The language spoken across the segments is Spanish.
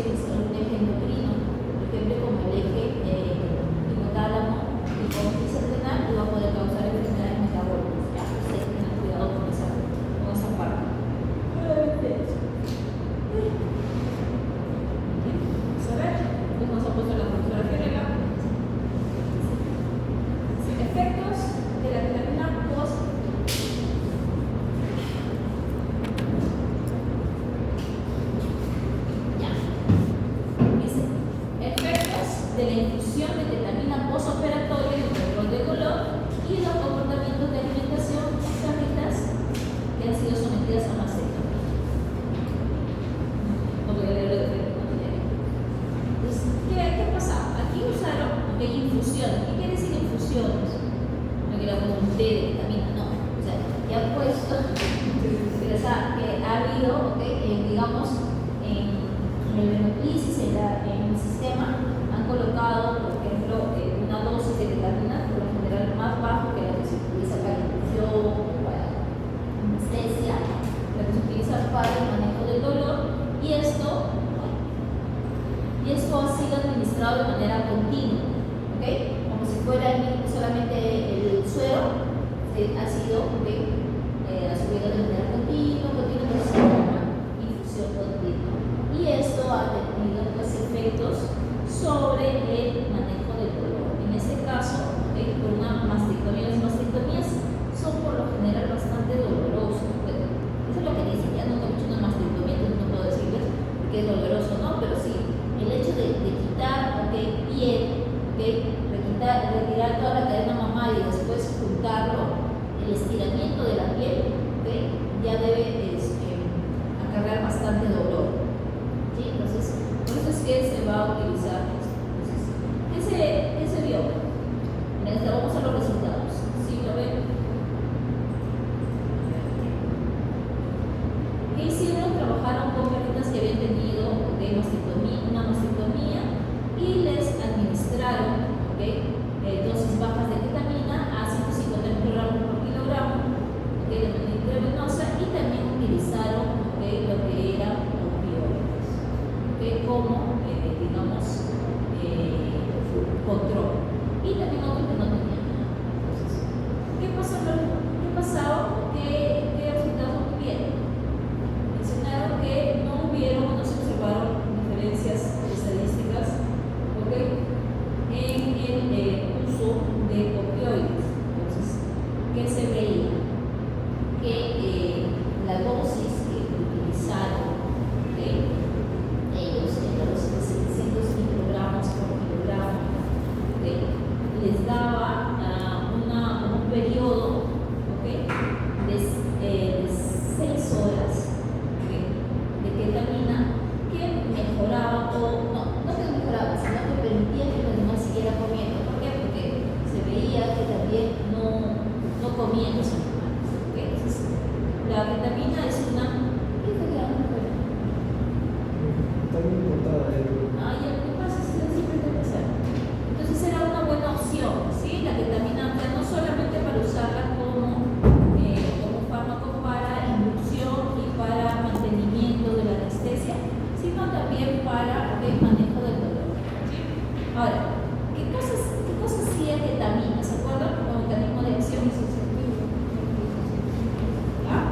es un eje endocrino, por ejemplo, como el eje hipotálamo, hipófisis adrenal, y va a poder causar enfermedades metabólicas. Ya, entonces tengan cuidado con esa parte. Vamos a ver, pues nos ha puesto la profesora Fiorella. Efectos de la ketamina post. Ya. Dice, efectos de la infusión de ketamina postoperatoria en el control del dolor y los comportamientos de alimentación extravitas que han sido sometidas a mastectomía. No voy a leer el efecto. Entonces, ¿qué pasa? Aquí usaron infusiones. ¿Qué quiere decir infusiones? No que era como un té de ketamina, no. O sea, ya han puesto, o sea, que ha habido, digamos, en el Venoclisis, en el sistema, han colocado, por ejemplo, una dosis de ketamina, por lo general más bajo que la que se utiliza para infusión o para anestesia, la que se utiliza para el manejo del dolor, y esto ha sido administrado de manera continua, ¿ok? Como si fuera solamente el suero, ha sido, ha subido de manera continua, pero se llama infusión continua. Y esto ha tenido pues, efectos sobre el manejo del dolor. En este caso, por una mastectomía, las mastectomías son por lo general bastante dolorosas. Bueno, eso es lo que dicen, ya no he hecho una mastectomía, entonces no puedo decirles que es doloroso, ¿no? Pero sí, el hecho de quitar piel, retirar toda la cadena mamaria y después juntarlo, el estiramiento de la piel, ya debe acarrear bastante dolor. ¿Sí? Entonces, por eso es que se va a utilizar esto. Entonces, ¿qué se vio? Vamos a los resultados. ¿Sí lo ven? ¿Qué hicieron? Trabajaron con perritas que habían tenido una mastectomía y les administraron dosis bajas de ketamina a 150 microgramos por kilogramo de manera intravenosa, y también utilizaron lo que eran opioides como, digamos, control, y también otros que no tenían nada. Entonces, ¿qué pasó? ¿Qué resultados obtuvieron? Mencionaron que no se observaron diferencias estadísticas en el uso de opioides. Entonces, ¿qué se veía? Que la dosis que utilizaron ellos, la dosis de 700 microgramos por kilogramo, les daba un periodo de 6 horas de ketamina que mejoraba, no que mejoraba, sino que permitía que el animal siguiera comiendo. ¿Por qué? Porque se veía que también no comían los animales. Entonces, la ketamina es una... ¿Qué es lo que hago? Está muy importada. ¿Qué pasa? Siempre te pasa. Entonces era una buena opción, ¿sí? La ketamina, no solamente para usarla como fármaco para inducción y para mantenimiento de la anestesia, sino también para el manejo del dolor. ¿Sí? Ahora, ¿qué cosas hacía ketamina? ¿Se acuerdan? Como mecanismo de acción y susceptible. ¿Ah?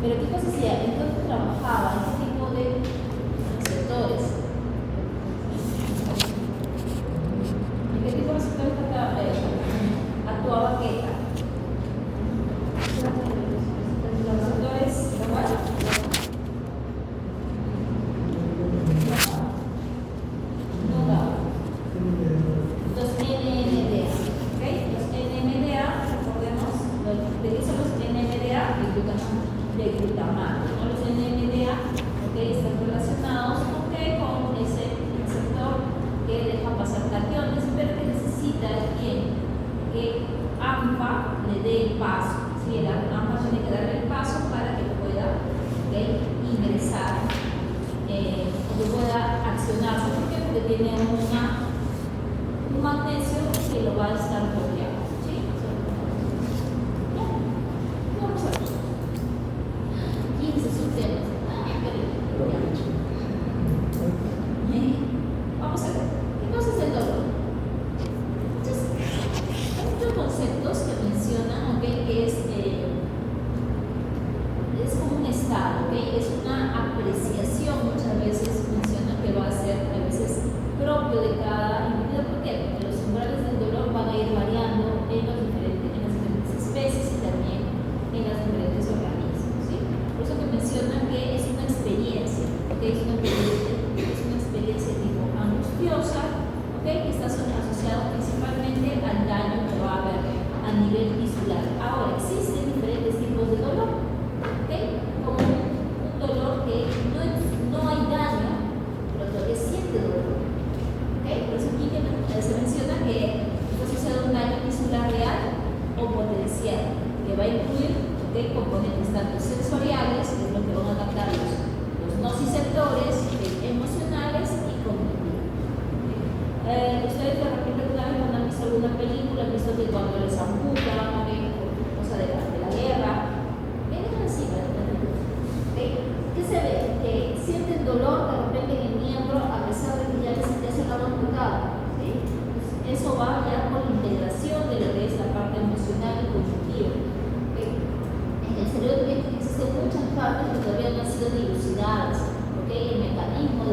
Pero ¿qué cosas hacía? Entonces trabajaba en este tipo de receptores. ¿En qué tipo de receptores actuaba Keta? Los receptores, ¿igual? No daba. Los NMDA, ¿ok? Los NMDA, recordemos, ¿de qué son los NMDA? De glutamato, ¿no? Los NMDA, están relacionados con ese receptor que deja pasar cationes, pero que necesita que AMPA le dé el paso. ¿Sí? El AMPA tiene que darle el paso para que pueda ingresar o que pueda accionarse. ¿Por qué? Porque tiene un magnesio que lo va a estar bloqueando. ¿Sí? Vamos a ver. 15 subtemas. es una apreciación, muchas veces menciona que va a ser a veces propio de cada individuo. ¿Por qué? Porque los umbrales del dolor van a ir variando en las diferentes especies y también en los diferentes organismos, ¿sí? Por eso que menciona que es una experiencia, ¿okay? Es una experiencia tipo angustiosa, ¿okay? Que está asociado principalmente al daño que va a haber a nivel tisular. Ahora, existen diferentes tipos de dolor, ¿okay? Como un dolor que no hay daño, pero todavía siente dolor, ¿okay? Por eso aquí se menciona que está asociado a un daño tisular real o potencial, que va a incluir, ¿okay?, componentes tanto sensoriales, que es lo que van a captar los nociceptores, emocionales y cognitivos. Ustedes de repente alguna vez cuando han visto alguna película, han visto que cuando les amputan, cosa de la guerra, vienen así, ¿okay? ¿Qué se ve? Que sienten dolor de repente en el miembro a pesar de que ya se lo han amputado, ¿sí? Eso va ya con la integración de lo que es la parte emocional y cognitiva, ¿okay? En el cerebro también existen muchas partes que todavía no han sido dilucidadas, ¿okay? El mecanismo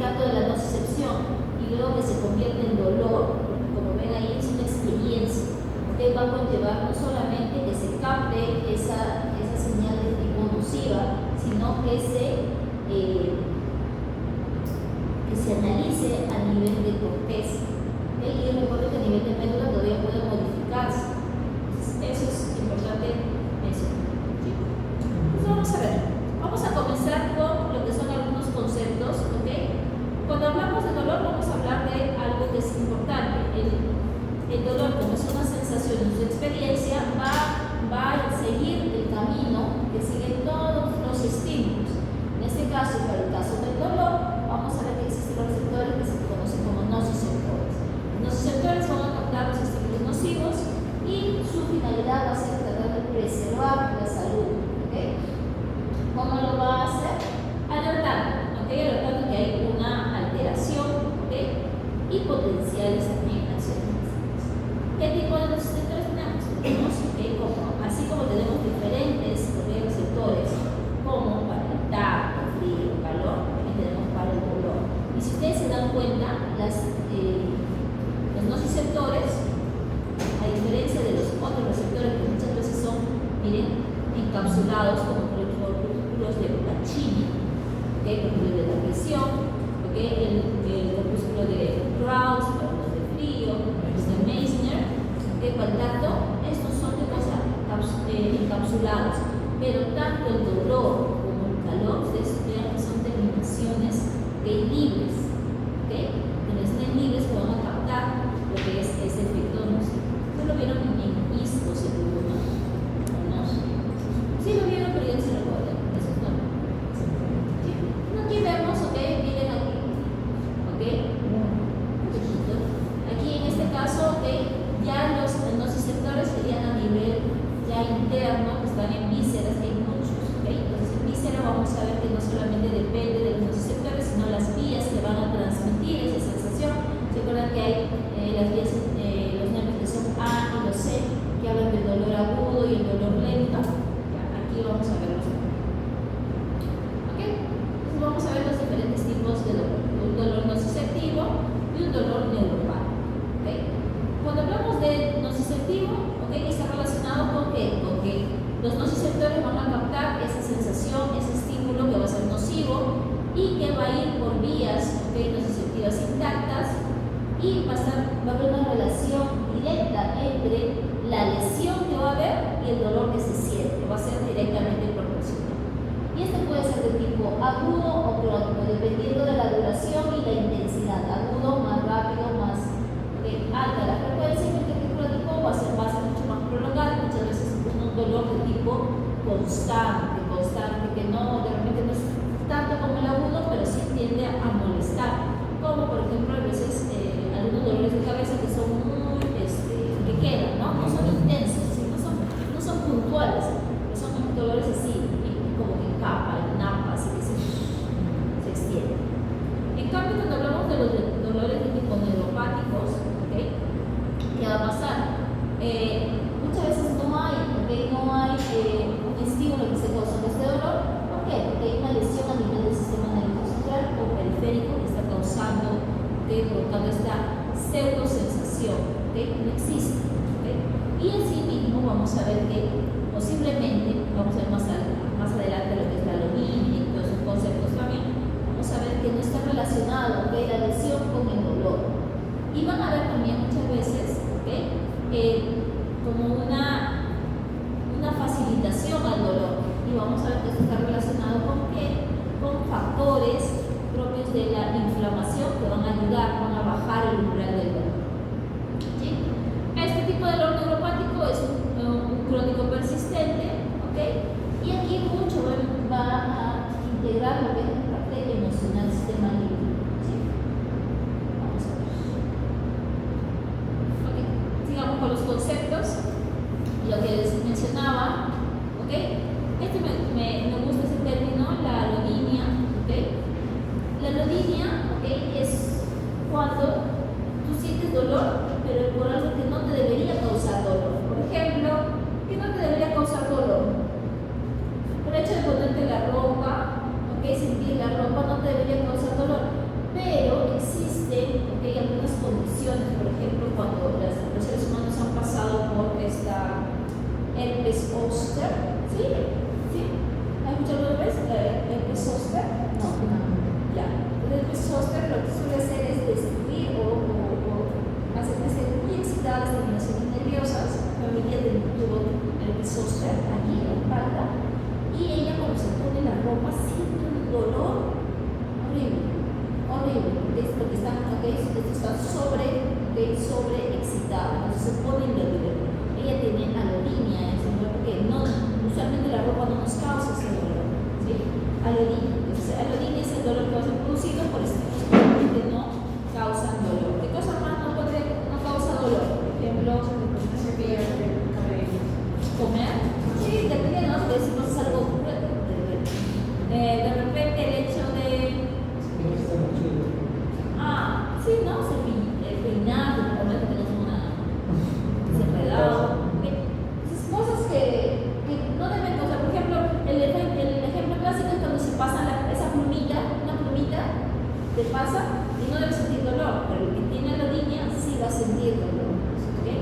tanto de la nocicepción y luego que se convierte en dolor, porque como ven ahí es una experiencia, ¿okay? Va a conllevar no solamente que se capte esa señal de tipo nociva, sino que se analice a nivel de corteza, ¿okay? Y recuerdo que a nivel de médula todavía puede modificarse. Entonces, eso es importante mencionar, ¿sí? Entonces vamos a ver, vamos a comenzar con lo que son algunos conceptos, ¿okay? Cuando hablamos de dolor vamos a hablar de algo que es importante. El dolor, como es una sensación, en su experiencia va a seguir el camino que siguen todos los estímulos. En este caso, para el caso del dolor, vamos a ver que existen los receptores que se conocen como nociceptores. Los nociceptores van a captar los estímulos nocivos y su finalidad va a ser tratar de preservar la salud, ¿okay? ¿Cómo lo va a hacer? Alertando, ¿okay? Alertando que hay una alteración, ¿okay? Y potenciales también acciones. ¿Qué tipo de nociceptores tenemos? Tenemos, así como tenemos diferentes receptores, como para el tacto, frío, calor, también tenemos para el dolor. Y si ustedes se dan cuenta, los nociceptores, a diferencia de los otros receptores que muchas veces son, miren, encapsulados como por ejemplo corpúsculos de Pacini, ¿okay? Corpúsculos de la presión, ¿okay? El corpúsculo de Krauss para los de frío, los de Meissner, ¿okay? Para el tacto, estos son de cosas encapsulados, pero tanto el dolor como el calor, ustedes vean que son terminaciones libres, ¿okay? Terminaciones libres que van a captar lo que es ese efecto nocivo. ¿Ustedes lo vieron en ISCO seguro, no? ¿No? Sí lo vieron, pero ya no se recuerdan. Eso es normal. ¿Sí? Aquí vemos, ¿ok? Miren aquí, ¿ok? Aquí en este caso, ¿ok? Ya los nociceptores serían a nivel ya interno, que están en vísceras, hay muchos, ¿ok? Entonces en víscera vamos a ver que no solamente depende de los nociceptores, sino las vías que van a transmitir esa sensación. ¿Se acuerdan que hay las vías, los nervios que son A y los C, que hablan del dolor agudo y el dolor lento? Ya, aquí vamos a verlos. ¿Ok? Entonces vamos a ver los diferentes tipos de dolor. Un dolor nociceptivo y un dolor neuropático. ¿Ok? Cuando hablamos de nociceptivo, ¿okay?, está relacionado con qué? Con que los nociceptores van a captar esa sensación, ese estímulo que va a ser nocivo y que va a ir por vías, ¿okay?, nociceptivas intactas, y va a haber una relación directa entre la lesión que va a haber y el dolor que se siente, va a ser directamente proporcional. Y este puede ser de tipo agudo o crónico, dependiendo de la duración y la intensidad. Agudo, más rápido, más alta la frecuencia, mientras que crónico va a ser mucho más prolongado, muchas veces un dolor de tipo constante, que no, de repente no es tanto como el agudo, pero sí tiende a molestar, como por ejemplo a veces algunos dolores de cabeza que son muy, que quedan, ¿no? No son intensos, ¿sí? no son puntuales, pero son dolores así, como que en capa, en napa, así que se extienden. En cambio, cuando hablamos de los dolores de tipo neuropáticos, ¿okay?, ¿qué va a pasar? Muchas veces no hay un estímulo que se causa este dolor, pseudosensación, ¿okay? No existe, ¿okay? Y así mismo vamos a ver que posiblemente, vamos a ver más adelante lo que es la alonina y todos esos conceptos también, vamos a ver que no está relacionado, ¿okay? La lesión con el dolor. Y van a ver también muchas veces, ¿okay? Como una facilitación al dolor. Y vamos a ver que esto está relacionado con qué, con factores propios de la inflamación que van a ayudar, van a bajar el umbral del dolor. ¿Sí? Este tipo de dolor neuropático es un crónico persistente, ¿okay? Y aquí mucho va a integrar lo que es la parte emocional, sistema límbico. ¿Sí? Vamos a ver. Okay. Sigamos con los conceptos. Lo que les mencionaba, ¿okay? Me gusta ese término, la alodinia, ¿okay? La alodinia, ¿okay? Es cuando tú sientes dolor, pero por algo que no te debería causar dolor. Por ejemplo, ¿qué no te debería causar dolor? Por el hecho de ponerte la ropa, ¿okay? Sentir la ropa no te debería causar dolor, pero existen, ¿okay? Algunas condiciones, por ejemplo, cuando los seres humanos han pasado por esta herpes zóster, ¿sí? ¿Sí? ¿Has escuchado alguna vez herpes zóster? No, ya. El herpes zóster lo que suele hacer es destruir o hacerme ser muy excitada, terminaciones nerviosas. La mayoría tuvo herpes zóster aquí en la espalda, y ella cuando se pone la ropa siente un dolor horrible, horrible, porque están, ¿okay? Está sobre excitada, entonces se pone nerviosa. Ella tiene alodinia, porque usualmente la ropa no nos causa ese dolor, ¿sí? Alodinia. Entonces, alodinia es el dolor que va a ser producido por estímulos que no causan dolor. ¿Qué cosa más no causa dolor? Por ejemplo, comer. Sí, dependiendo, ¿no? Si no es algo de repente el hecho de sí, ¿no? Peinar, comer, que no son nada desenredado. Esas cosas que no deben causar. Por ejemplo, el ejemplo clásico es cuando se pasa esa plumita, una plumita, te pasa y no debe sentir dolor, pero el que tiene alodinia sí va a sentir dolor. ¿Okay?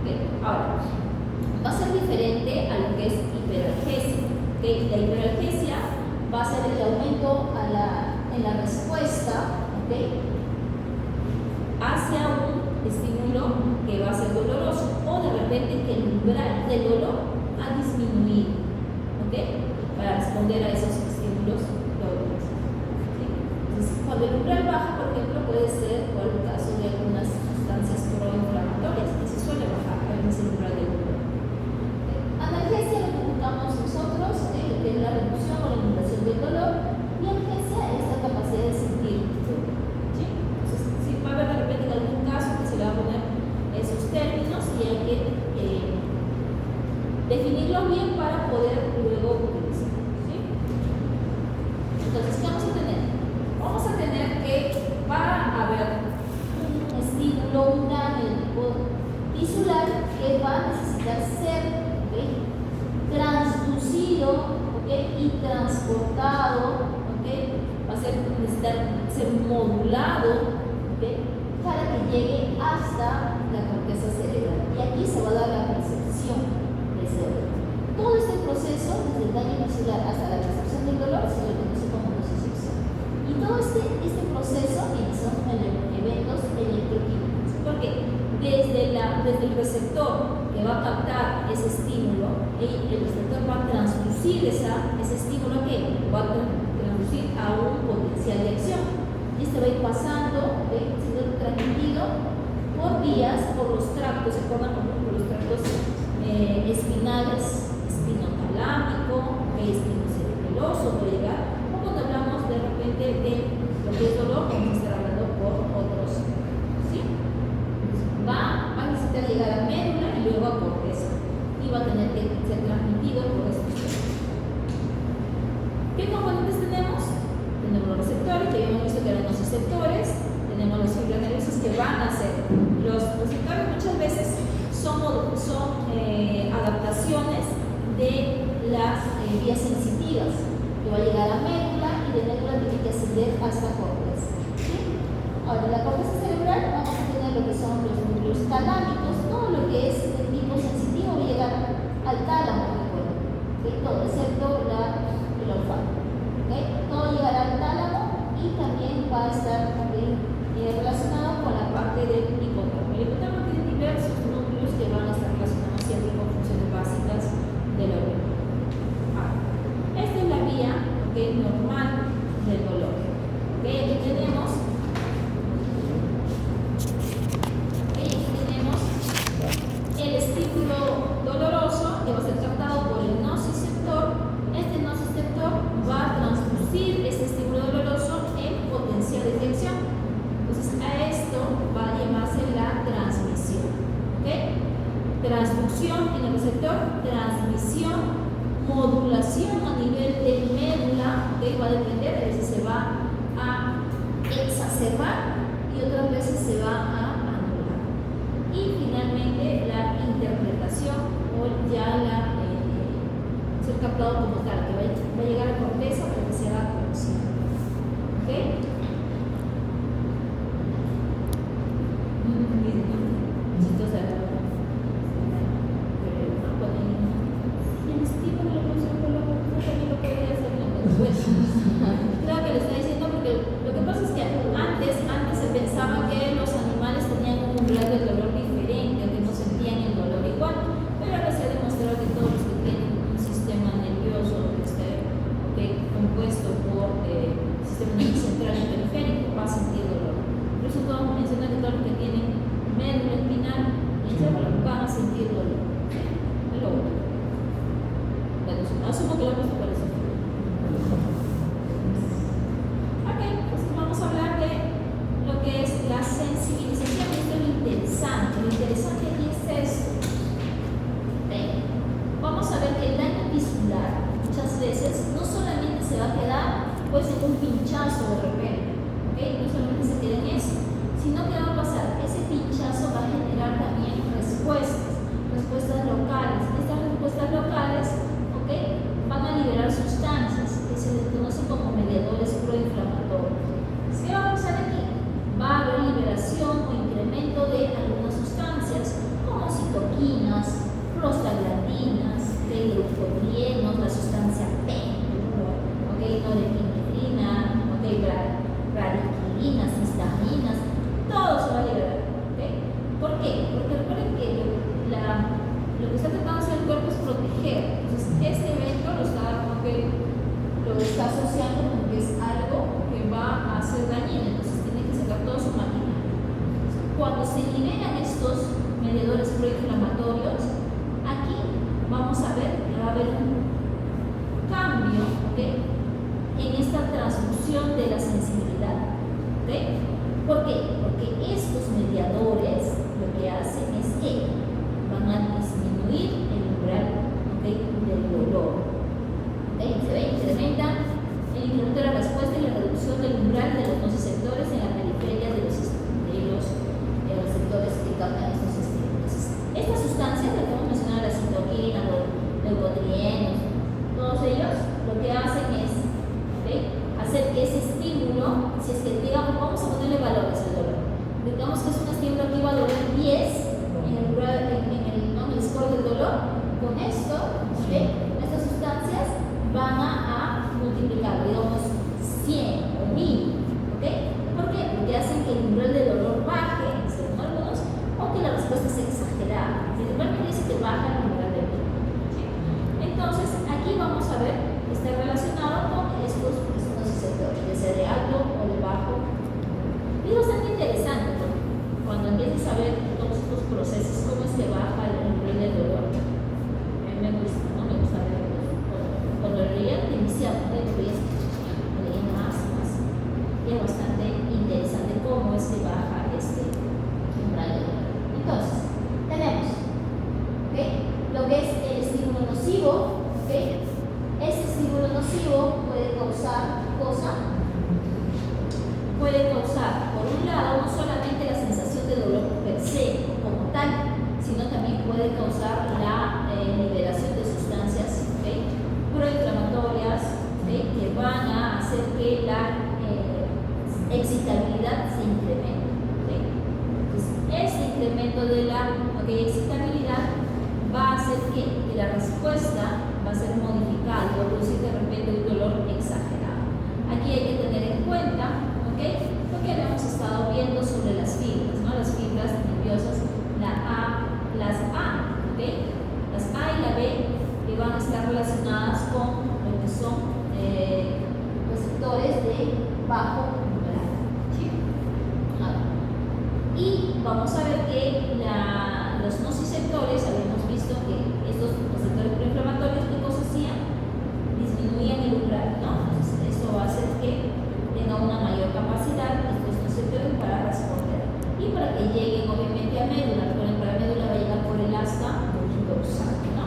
Okay. Ahora, va a ser diferente a lo que es hiperalgesia. ¿Okay? La hiperalgesia va a ser el aumento en la respuesta, ¿okay? Hacia un estímulo que va a ser doloroso, o de repente que el umbral del dolor ha disminuido, ¿okay? Para responder a esos estímulos dolorosos. ¿Sí? Entonces, cuando el umbral baja, por ejemplo, puede ser por el caso de algunas sustancias proinflamatorias, que se suele bajar a veces el umbral del dolor. Analgesia lo que buscamos nosotros, que es la reducción o la eliminación del dolor, y algesia es la capacidad de sentir. ¿Sí? Entonces, si va a haber de repente en algún caso que se le va a poner esos términos y hay que definirlo bien para poder luego utilizarlo. ¿Sí? Entonces, ¿qué vamos a tener? Vamos a tener que va a haber un estímulo, un daño de tipo tisular que va a necesitar ser, ¿okay? Transducido, ¿okay? Y transportado, ¿okay? Va a necesitar ser modulado, ¿okay? Para que llegue hasta la corteza cerebral. Y aquí se va a dar la percepción del cerebro. Todo este proceso, desde el daño tisular hasta la percepción del dolor, se le conoce como nocicepción. Y todo este proceso son eventos electroquímicos. ¿Por qué? Desde el receptor que va a captar ese estímulo, el receptor va a transducir ese estímulo que va a transducir a un potencial de acción. Y este va a ir pasando, siendo transmitido por vías, por los tractos, se forman por los tractos espinales, espinotalámico, espinocerebeloso, puede llegar, o cuando hablamos de repente de lo que es dolor, vamos a estar hablando por otros. ¿Sí? Va a necesitar llegar a médula y luego a corteza, y va a tener que ser transmitido por estos tractos. ¿Qué componentes tenemos? Tenemos los receptores, que habíamos visto que eran los receptores, tenemos las fibras nerviosas que van a ser. Los receptores muchas veces son adaptaciones de las vías sensitivas, que va a llegar a médula y de médula tiene que ascender hasta corteza. ¿Sí? Ahora, en la corteza cerebral vamos a lo que son los núcleos talámicos, todo lo que es de tipo sensitivo va a llegar al tálamo del cuerpo, ¿okay? Todo, excepto el olfato, ¿okay? Todo llegará al tálamo y también va a estar también relacionado con la parte del hipotálamo. El hipotálamo tiene diversos núcleos que van a estar relacionados siempre con funciones básicas del órgano. Esta es la vía, ¿okay?, normal del dolor. ¿Okay? Aquí tenemos el estímulo doloroso que va a ser tratado por el nociceptor. Este nociceptor va a transducir este estímulo doloroso en potencial de dirección. Entonces a esto va a llamarse la transmisión. ¿Okay? Transducción en el receptor, transmisión, modulación a nivel de médula, ¿okay? Va a depender, a veces se va a exacerbar y otras veces se va a anular. Y finalmente la interpretación o ya ser captado como tal, que va a llegar a corteza para que sea conocido. ¿Ok? Creo que le está diciendo porque lo que pasa es que antes se pensaba que los animales tenían un umbral de dolor diferente, que no sentían el dolor igual, pero ahora se ha demostrado que todos los que tienen un sistema nervioso compuesto por sistema nervioso central y periférico va a sentir dolor. Por eso todos mencionan que todos los que tienen médula espinal y el cerebro van a sentir dolor. Bueno, asumo que lo hemos por eso. Ok, pues vamos a hablar de lo que es la sensibilización. Esto es lo interesante. Lo interesante aquí es esto. Vamos a ver que el daño tisular muchas veces no solamente se va a quedar pues en un pinchazo de repente, ¿okay? No solamente se queda en eso, sino que va a pasar, ese pinchazo va a generar también respuestas locales. Estas respuestas locales, ¿okay?, van a liberar sustancias que se conocen como mediadores proinflamatorios. ¿Qué va a pasar aquí? Va a haber liberación o incremento de algunas sustancias como citoquinas, prostaglandinas, leucotrienos, la sustancia P, ¿okay?, norepinefrina, ¿okay?, bradiquilinas, histaminas, todo se va a liberar. ¿Okay? ¿Por qué? Porque recuerden que lo que está tratando de hacer el cuerpo es proteger. Entonces, este evento lo está asociando con que es algo que va a ser dañino, entonces tiene que sacar todo su maquinaria. Cuando se liberan estos mediadores proinflamatorios, aquí vamos a ver que va a haber un cambio, ¿okay?, en esta transducción de la sensibilidad. ¿Okay? ¿Por qué? Porque estos mediadores lo que hacen es que van a disminuir el umbral, ¿okay?, del dolor. ¿Okay? Se ve, incrementa el incremento de la respuesta y la reducción del umbral de los nociceptores en la periferia de los receptores que captan estos estímulos. Estas sustancias, las que hemos mencionado, las citoquinas, los leucotrienos, todos ellos lo que hacen es, ¿okay?, hacer que ese estímulo, si es que digamos, vamos a ponerle valores al dolor, digamos que es un estímulo que iba a doler 10 en el score del dolor, con esto, ¿okay?, estas sustancias van a multiplicar, digamos, 100 o 1000, ¿ok? ¿Por qué? Porque hacen que el umbral de dolor baje, según algunos, o que la respuesta sea exagerada. Principalmente dice que baja el umbral de dolor. ¿Sí? Entonces, aquí vamos a ver que está relacionado con estos sectores, ya sea de alto o de bajo. Y es bastante interesante, ¿no?, cuando empieces a ver todos estos procesos, cómo es que baja el umbral del dolor. A mí me gusta, ¿no? Me gusta verlo. Cuando lo leía inicialmente, lo leía más, y es bastante interesante cómo es que baja este umbral de dolor. Entonces, tenemos, ¿okay?, lo que es el estímulo nocivo, ¿okay? Este estímulo nocivo puede causar por un lado no solamente la sensación de dolor per se como tal, sino también puede causar la liberación de sustancias, ¿okay?, proinflamatorias, ¿okay?, que van a hacer que la excitabilidad se incremente. ¿Okay? Entonces, incremento de la excitabilidad va a hacer que la respuesta va a ser modificada, va a producir de repente un dolor exagerado. Aquí hay que tener en cuenta, lo que habíamos estado viendo sobre las fibras, ¿no? Las fibras nerviosas, las A y la B, que van a estar relacionadas con lo que son receptores de bajo umbral. ¿Sí? Y vamos a ver que los nociceptores, habíamos visto que estos receptores proinflamatorios, ¿qué cosa hacían? Disminuían el umbral, ¿no? Entonces, esto va a hacer que tenga una mayor capacidad estos nociceptores para responder y para que lleguen obviamente a médula. Recuerden que la médula va a llegar por el asta dorsal, ¿no?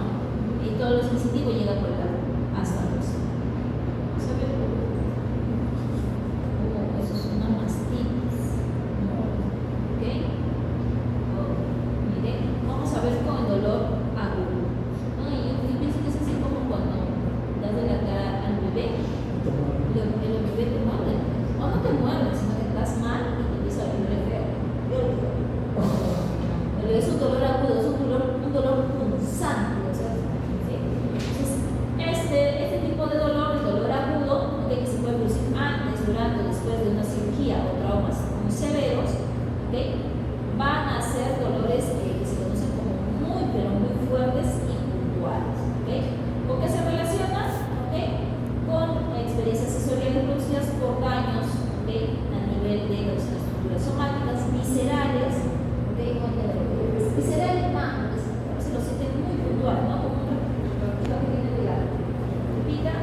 Y todo lo sensitivo llega por el asta dorsal. Vamos a ver. Eso es una mastitis. ¿Ok? Miren, vamos a ver con el dolor agudo. ¿No? Y yo pienso que es así como cuando das de la cara al bebé. El bebé te muerde. O no te muerde, sino que estás mal y te empieza a doler feo. Pero es un dolor agudo, es un dolor punzante. O sea, ¿sí? Entonces, este tipo de dolor, el dolor agudo, que se puede producir antes, durante o después de una cirugía o traumas muy severos, van a ser dolores que se conocen como muy, pero muy fuertes y puntuales. ¿Con qué se relacionan? Con experiencias sensoriales producidas por daños a nivel de las estructuras somáticas, viscerales, viscerales más, se lo sienten muy puntual, ¿no? Como una repita.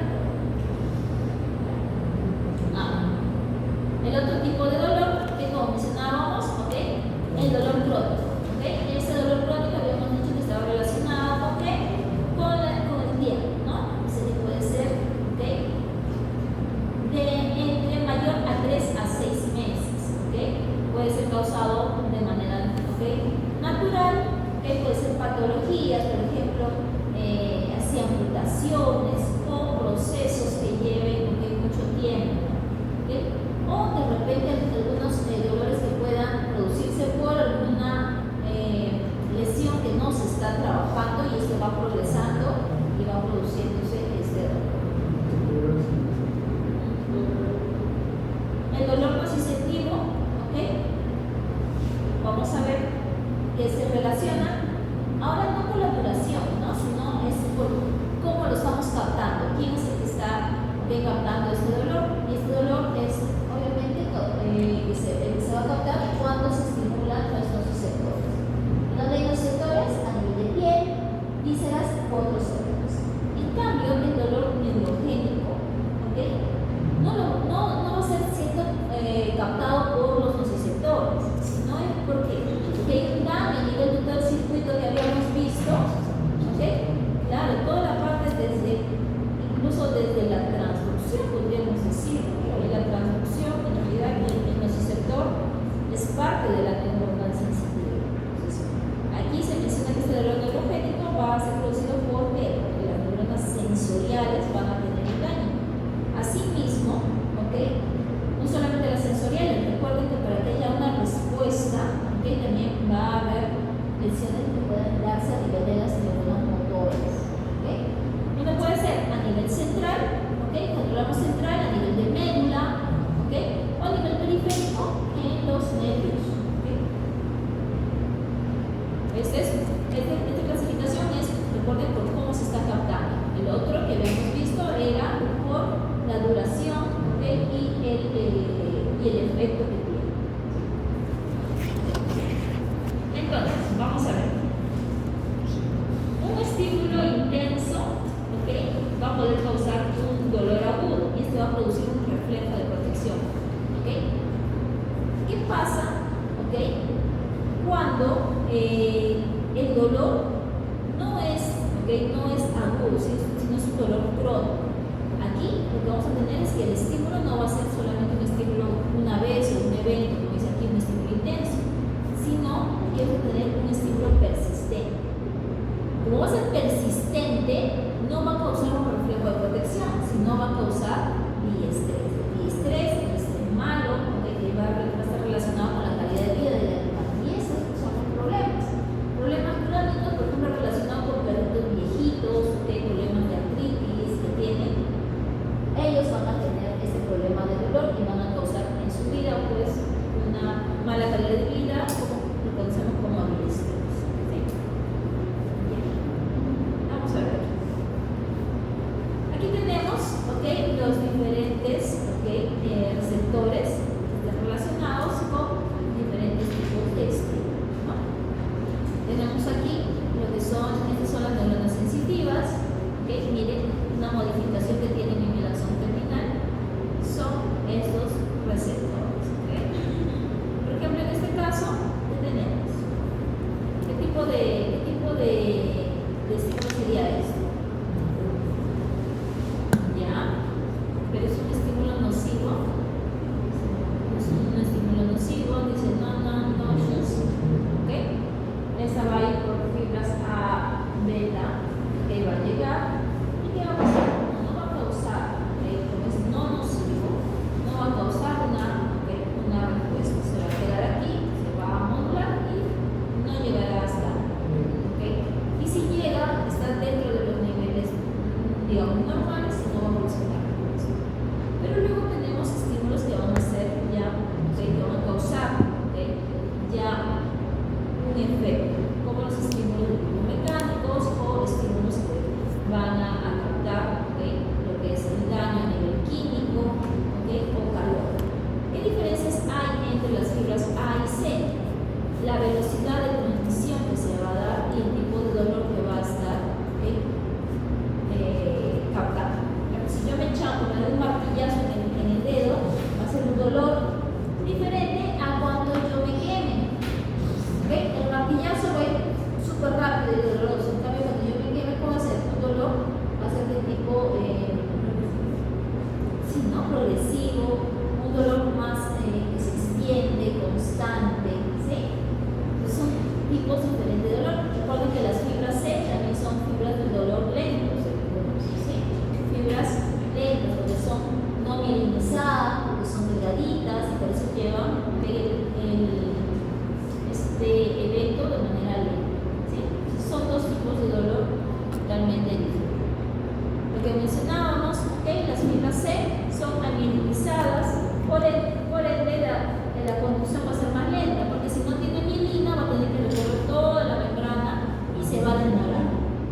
El otro tipo de dolor que como mencionábamos, el dolor crónico. Ese dolor crónico habíamos dicho que estaba relacionado con el tiempo, ¿no? Ese puede ser de entre mayor a 3 a 6 meses. Puede ser causado de manera natural, puede ser patologías, por ejemplo, así amputaciones o procesos que lleven mucho tiempo. O de repente algunos dolores que puedan producirse por alguna lesión que no se está trabajando y esto va progresando y va produciéndose este dolor. El dolor nociceptivo, vamos a ver que se relaciona ahora no con la duración, ¿no? Sino es por cómo lo estamos captando, quién es el que está captando este dolor. Y este dolor es obviamente el que se va a captar cuando se estimulan los nociceptores. Donde hay nociceptores a nivel de piel, vísceras u otros órganos. En cambio, el dolor neurogénico, no va a ser siendo captado por los nociceptores, sino es porque hay un daño a nivel de todo el circuito que habíamos visto. Claro, toda la parte incluso desde la transducción, podríamos decir, porque la transducción en realidad el nociceptor es parte de la neuronal sensitiva. Entonces, aquí se menciona que este dolor neurogénico va a ser producido porque las neuronas sensoriales van a tener un daño. Asimismo, no solamente las sensoriales, recuerden que para que haya una respuesta, también va a haber lesiones que pueden darse a nivel de las neuronas motoras. Uno puede ser a nivel central, controlamos central a nivel de médula, o a nivel periférico en los nervios. Esta clasificación es, recuerden, por cómo se está captando. El otro que habíamos visto era por la duración y el efecto que tiene. Entonces, vamos a ver. Un estímulo intenso, va a poder causar un dolor agudo y este va a producir un reflejo de protección. ¿Qué pasa? Cuando el dolor no es agudo, sino es un dolor crónico. Aquí lo que vamos a tener es que el estímulo no va a ser solamente un estímulo una vez o un evento, como dice aquí, un estímulo intenso, sino que vamos a tener un estímulo persistente. Como va a ser persistente, no va a causar un reflejo de protección, sino va a causar diestrés. El estrés malo, que va a estar relacionado con la calidad de vida del animal. Y esos son los problemas. progresivo, un dolor más que se extiende, constante, ¿sí? Entonces son tipos diferentes de dolor. Recuerden que las fibras C también son fibras del dolor lentos, ¿sí? Fibras lentas, porque son no mielinizadas, porque son delgaditas y por eso llevan este evento de manera lenta, ¿sí? Son dos tipos de dolor totalmente diferentes. Lo que mencionábamos, ¿okay? Las fibras C son amielinizadas, por ende la conducción va a ser más lenta, porque si no tiene mielina va a tener que recorrer toda la membrana y se va a demorar.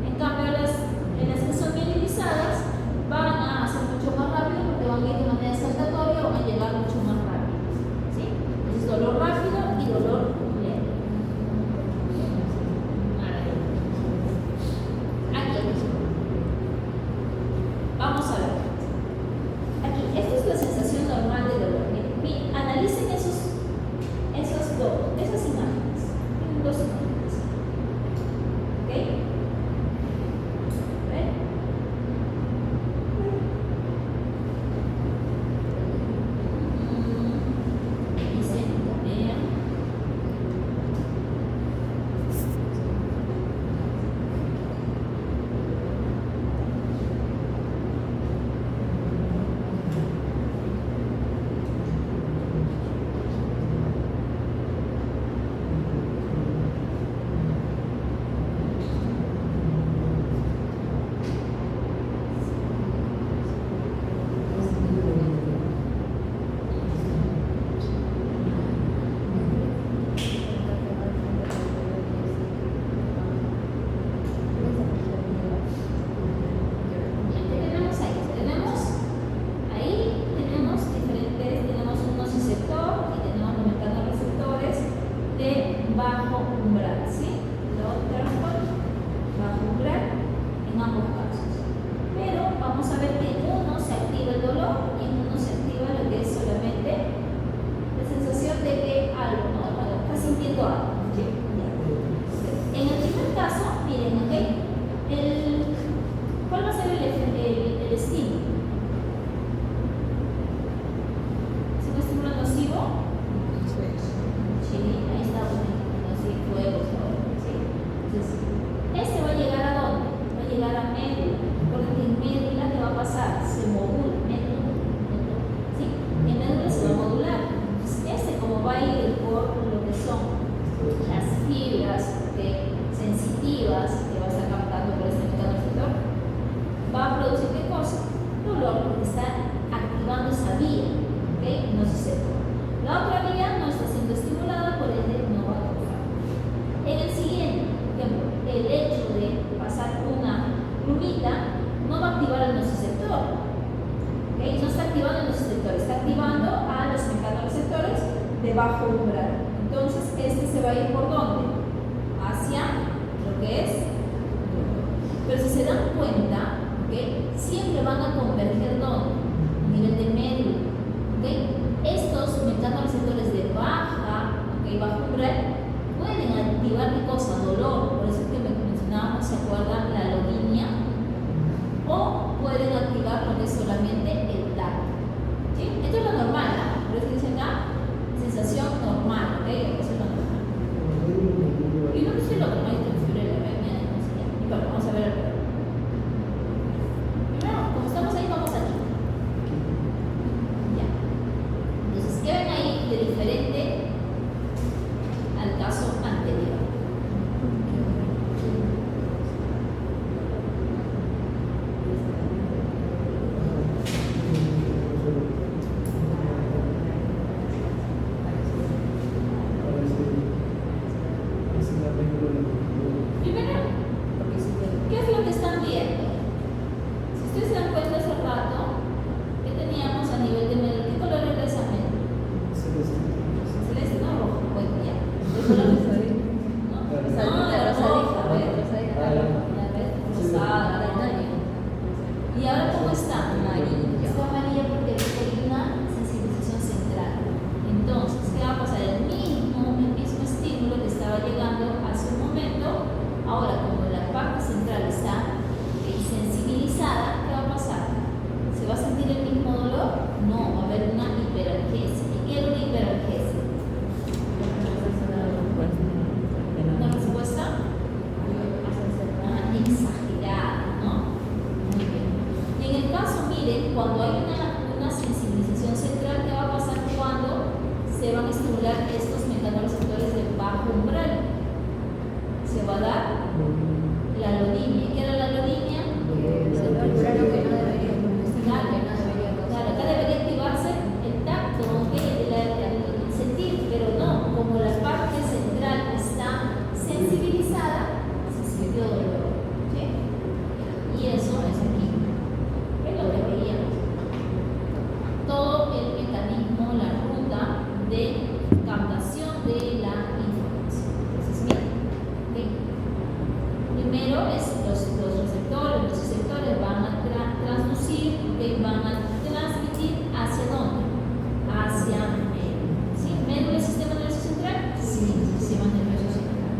En cambio, en las que son mielinizadas van a ser mucho más rápido porque van a ir de manera saltatoria o van a llegar mucho más rápido, ¿sí? Entonces, dolor rápido y dolor lento. Aquí. Vamos a ver. Aquí, esta es la sensación normal de dolor. Miren, analicen esas imágenes. Tienen dos imágenes. ¿Ok? ¿Ven? Dicen, vean. Tenemos un nociceptor y tenemos los mecanorreceptores de bajo umbral, ¿sí? Low threshold, bajo umbral, en ambos casos. Pero vamos a ver que en uno se activa el dolor y en uno se activa lo que es solamente la sensación de que algo, ¿no? Está sintiendo algo. ¿Sí? En el primer caso, miren, ¿ok? ¿Cuál va a ser el estímulo? ¿Es un estímulo nocivo? Sí, ahí está, así fuego, ¿sí? Entonces, este va a llegar a dónde? Va a llegar a médula. Recuerden que en médula, ¿qué va a pasar? Se modula, médula, ¿sí? En médula se va a modular. Entonces, como va a ir por lo que son las fibras sensitivas que va a estar captando por este mecanorreceptor, va a producir ¿qué cosa? Dolor, porque está activando esa vía, ¿ok? Nociceptor. La otra vía no está siendo estimulada, por ende no va a tocar. En el siguiente, por ejemplo, el hecho de pasar una plumita no va a activar el nociceptor, ¿ok? No está activando el nociceptor, está activando a los mecanorreceptores de bajo umbral. Entonces, este se va a ir por ¿dónde? Hacia lo que es. Pero si se dan cuenta, ¿okay? Siempre van a converger ¿dónde? A nivel de médula, ¿okay? Estos mecanorreceptores de baja, ¿okay? Bajo umbral, pueden activar ¿qué cosa? Dolor. Por eso es que mencionábamos, ¿se acuerdan? La alodinia. O pueden activar lo que es solamente el tacto, ¿sí? Esto es lo normal, ¿no? Por eso dicen acá, sensación normal, ¿ok? Eso es lo normal. Y no es lo que no hay transfibrina, y bueno, vamos a ver el problema. Primero, como estamos ahí, vamos aquí. sensibilización central que va a pasar cuando se van a estimular estos mecanorreceptores de bajo umbral. Se va a dar la alodinia. ¿Qué era la alodinia? Claro, acá debería activarse el tacto, el sentir, pero no, como la parte central está sensibilizada, se sintió dolor. ¿Sí? Y eso es aquí. Es lo que veíamos. Todo el mecanismo, la ruta de captación de la información. Entonces, miren, ¿okay? Primero es los receptores, los receptores van a transducir, ¿okay? Van a transmitir hacia dónde? Hacia ¿sí? ¿Médula y sistema nervioso central? Sí, sistema nervioso central.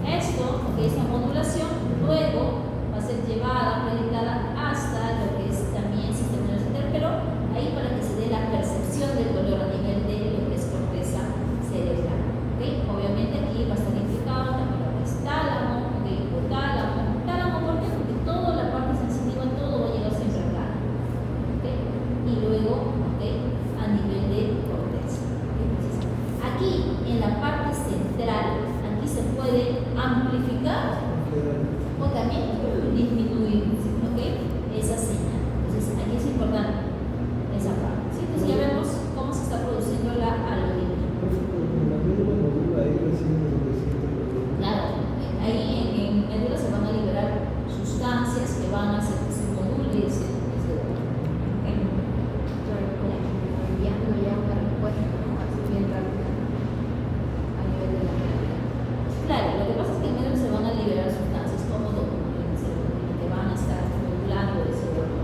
Esto, ¿okay? Esta modulación, luego va a ser llevada, predicada hasta lo que es también sistema nervioso central, pero ahí para que se dé la percepción del dolor a nivel de lo que es corteza cerebral. ¿Okay? Obviamente aquí va a estar implicado también lo que es tálamo, ¿okay? Hipotálamo. Tálamo, ¿por qué? Porque toda la parte sensitiva, todo va a llegar siempre acá. ¿Okay? Y luego, ¿okay? A nivel de corteza. Entonces, aquí en la parte central, aquí se puede amplificar o también disminuir, ¿okay? Esa señal. Entonces, aquí es importante esa parte. ¿Sí? Entonces ya vemos cómo se está produciendo la alodinia. Claro, ahí en médula se van a liberar sustancias que van a hacer que se module ese dolor. ¿Okay? Enviando ya una respuesta, ¿no? Así bien rápida a nivel de la médula. Claro, lo que pasa es que en médula se van a liberar sustancias como dopamina, serotonina, que van a estar modulando ese dolor.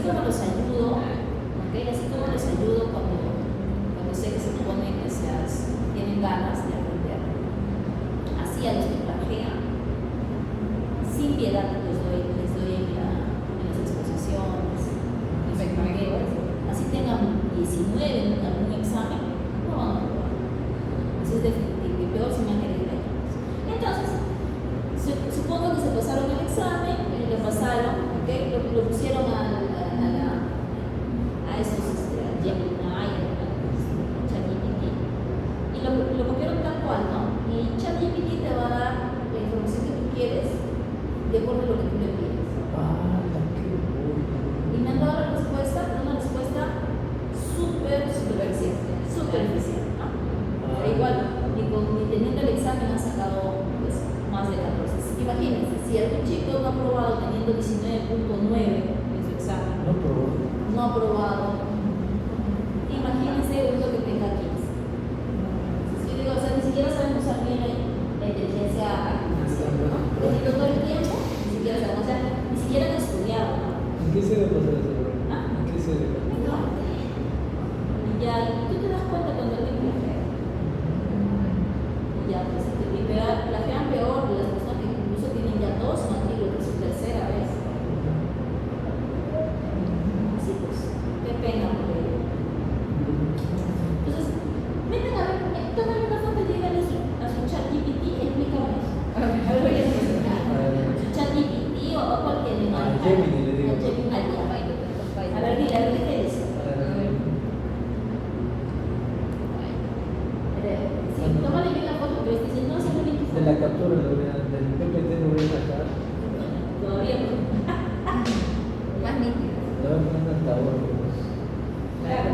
como los ayudo, ¿okay? Así como les ayudo cuando sé que se ponen, tienen ganas de aprender. Así a los que plagian, sin piedad les doy en las exposiciones, en sus maquetas. Así tengan 19 en algún examen, no van a probar. Eso es definitivo, y peor si me han querido ayudar. Entonces, supongo que se pasaron el examen, lo pasaron, ¿okay? Lo pusieron a estos Gemini, a ChatGPT, y lo copiaron tal cual, ¿no? Y ChatGPT te va a dar la información que tú quieres de acuerdo a lo que tú le pides. Y me han dado la respuesta, una respuesta súper eficiente, ¿no? Pero igual, ni teniendo el examen han sacado pues, más de 14. Imagínense, si algún chico no ha aprobado teniendo 19.9 en su examen, no ha aprobado, imagínense uno que tenga 15. Entonces, yo digo, o sea, ni siquiera saben usar bien la inteligencia artificial, ¿no? Teniendo todo el tiempo, ni siquiera saben, o sea, ni siquiera han estudiado, ¿no? ¿En qué se le pasa eso? ¿En qué se le pasa? No. Y ya, y tú te das cuenta cuando alguien plagea. Y ya, pues, plagian peor las personas que incluso tienen ya 2 matrículas, es su tercera vez. Así pues, qué pena por ello. Entonces, miren a ver, tomen una foto y díganle a su ChatGPT, explícame eso. A ver, voy a explicar. Su ChatGPT o cualquier. A Gemini le digo. A ver, dile, ¿qué dice? Sí, tómale bien la foto, pero si no, siempre bien tu De foto. la captura del PPT lo voy a sacar. Todavía no. Más nítido. Le voy a poner un altavoz. Claro.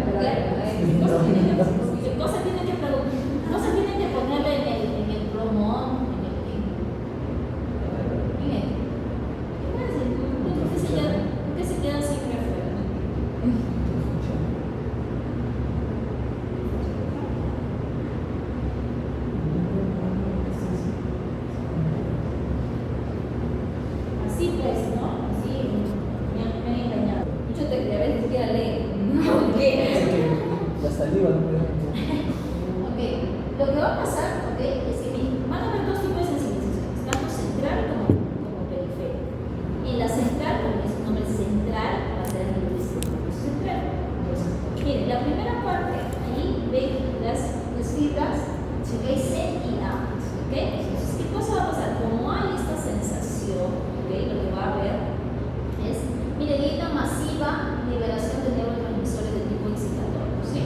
Cosas tienen que ponerle en el promón, ¿por qué se quedan sin referencia? Así pues, ¿no? Así me han engañado. Mucho te a veces quiera leer. No, ¿qué? La saliva no me da. Ok, lo que va a pasar, ok, es que van a haber 2 tipos de sensibilización, tanto central como periférica. Y la central, como dice su nombre, central, va a ser el nivel central. Entonces, miren, la primera parte, ahí ven las fibras, ok, C y A, ok. Entonces, ¿qué cosa va a pasar? Como hay esta sensación, ok, lo que va a haber es, miren, hay una masiva liberación de neurotransmisores de tipo excitatorio, ¿sí?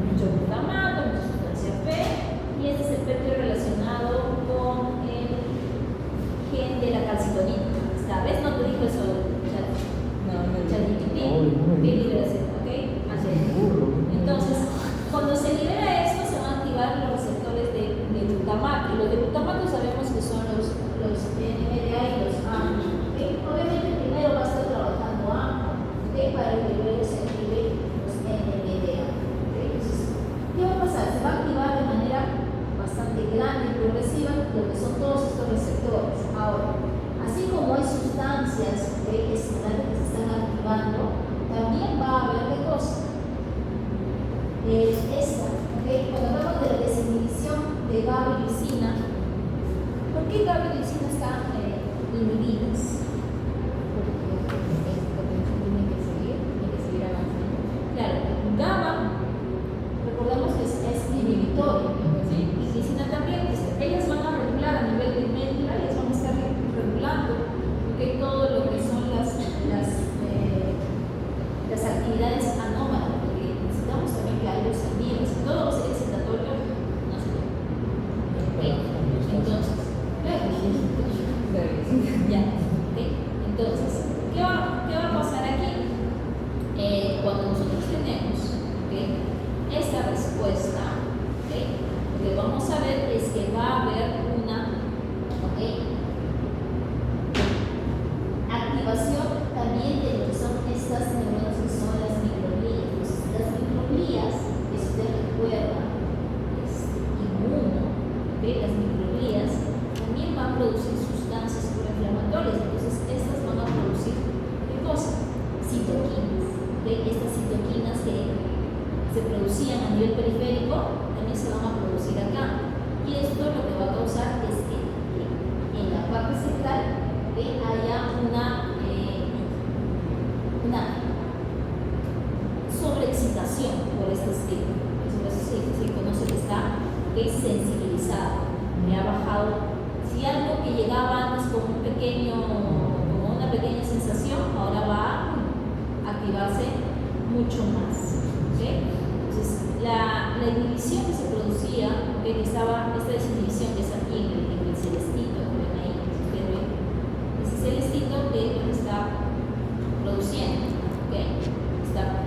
Mucho glutamato, mucha sustancia P, y este es el efecto relacionado con el gen de la calcitonina. Esta vez no te dijo eso, ChatGPT, ¿qué liberación? ¿Ok? Así es. Entonces, cuando se libera esto, se van a activar los receptores de glutamato. Y los de glutamato sabemos que son los NMDA y los AMPA. ¿Okay? Obviamente, primero va a estar trabajando AMPA, ¿okay? Para que luego se active los NMDA. ¿Okay? Entonces, ¿qué va a pasar? Se va a activar de manera bastante grande y progresiva lo que son todos estos receptores. Ahora, así como hay sustancias, ¿okay?, estimulantes que se están activando, también va a haber ¿qué cosa? Esta, ¿okay? Cuando hablamos de la desinhibición de GABA y glicina, ¿por qué GABA y glicina están inhibidas? Tiene que seguir avanzando. Claro, GABA, recordemos que es inhibitorio, ¿sí? Y glicina también, pues, ellas van a regular a nivel de médula, ellas van a estar regulando, ¿okay?, todo lo que son las actividades anómalas, porque necesitamos también que algo se inhiba, si todo va a ser excitatorio, no se puede. ¿Okay? Entonces, ya, ¿okay? Entonces, ¿qué va a pasar aquí? Cuando nosotros tenemos, ¿okay?, esta respuesta, ¿okay?, lo que vamos a ver es que va a haber una, ¿okay?, activación también de lo que son estas neuronas que son las microglías. Entonces, las microglías, que si usted recuerda, es inmuno, ¿okay?, las microglías también van a producir sustancias proinflamatorias. Entonces, estas van a producir, ¿qué cosa? Citoquinas. ¿ok? Estas citoquinas que se producían a nivel periférico también se van a producir acá. Y esto lo que va a causar es que en la parte central haya una sobreexcitación por este estímulo. Por eso se conoce que está sensibilizado, le ha bajado. Si algo que llegaba antes como una pequeña sensación, ahora va a activarse mucho más. ¿Okay? Entonces, la inhibición que se producía, que estaba, esta desinhibición que es aquí en el celestito, que ven ahí, si ustedes ven, ese celestito que lo está produciendo, ¿okay?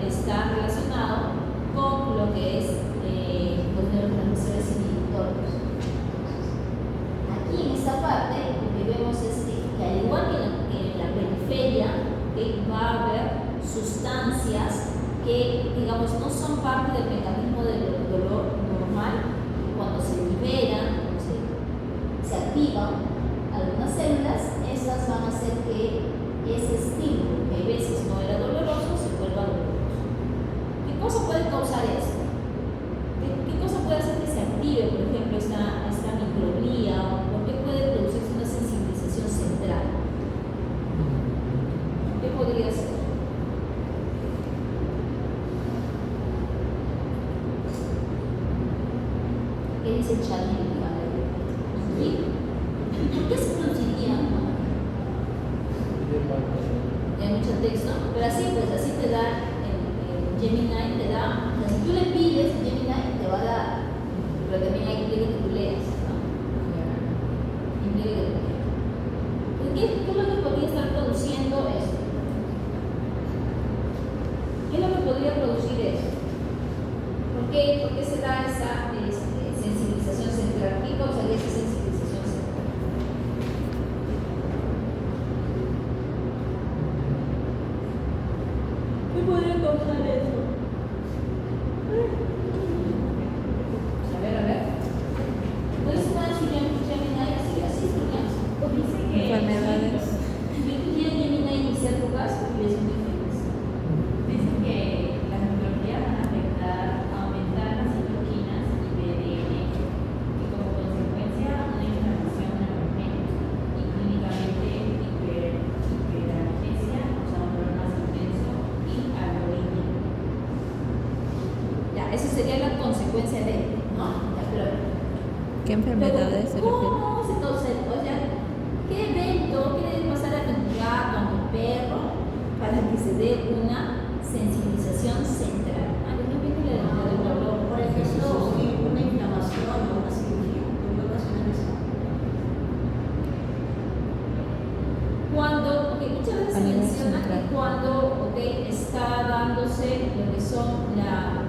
Está relacionado con lo que es los neurotransmisores inhibitorios. Aquí en esta parte lo que vemos es que al igual que en la periferia, va a haber sustancias que, digamos, no son parte del mecanismo del dolor normal. Cuando se liberan, se activan algunas células, estas van a hacer que ese estímulo, que a veces no era doloroso, se vuelva doloroso. ¿Qué cosa puede causar esto? ¿Qué cosa puede hacer que se active, por ejemplo, esta microglía? ¿Por qué puede producirse una sensibilización central? ¿Qué podría ser? ¿Qué dice el chat? ¿Sí? ¿Por qué se produciría? Hay mucho texto, pero así pues, así te da Gemini, te da, si tú le pides Gemini te va a dar, pero también hay implica que tú leas, ¿no? Implica que tú leas. ¿Qué es lo que podría estar produciendo esto? ¿Qué es lo que podría producir esto? ¿Por qué se da esa sensibilización central? ¿Qué causaría esa sensibilización central? ¿Qué podría causar eso? A ver. ¿No es una Gemini así estudiamos? Dice que enfermedades. Yo tenía Gemini en mis épocas y es muy feliz. Dice que las microglías van a aumentar las citoquinas y BDN y como consecuencia una inflamación neurogénica y clínicamente hiperalgesia, o sea, un dolor más intenso y algoritmo. Ya, esa sería la consecuencia de, ¿no? Ya, pero ¿Qué enfermedades se refieren? ¿cómo se causa? O sea, ¿qué evento, qué debe pasar a mi gato, a mi perro, para que se dé una sensibilización central? No viene el dolor. Por ejemplo, una inflamación o una cirugía, ¿puede ocasionar eso? Cuando, muchas veces A se nivel menciona central. que cuando está dándose lo que son la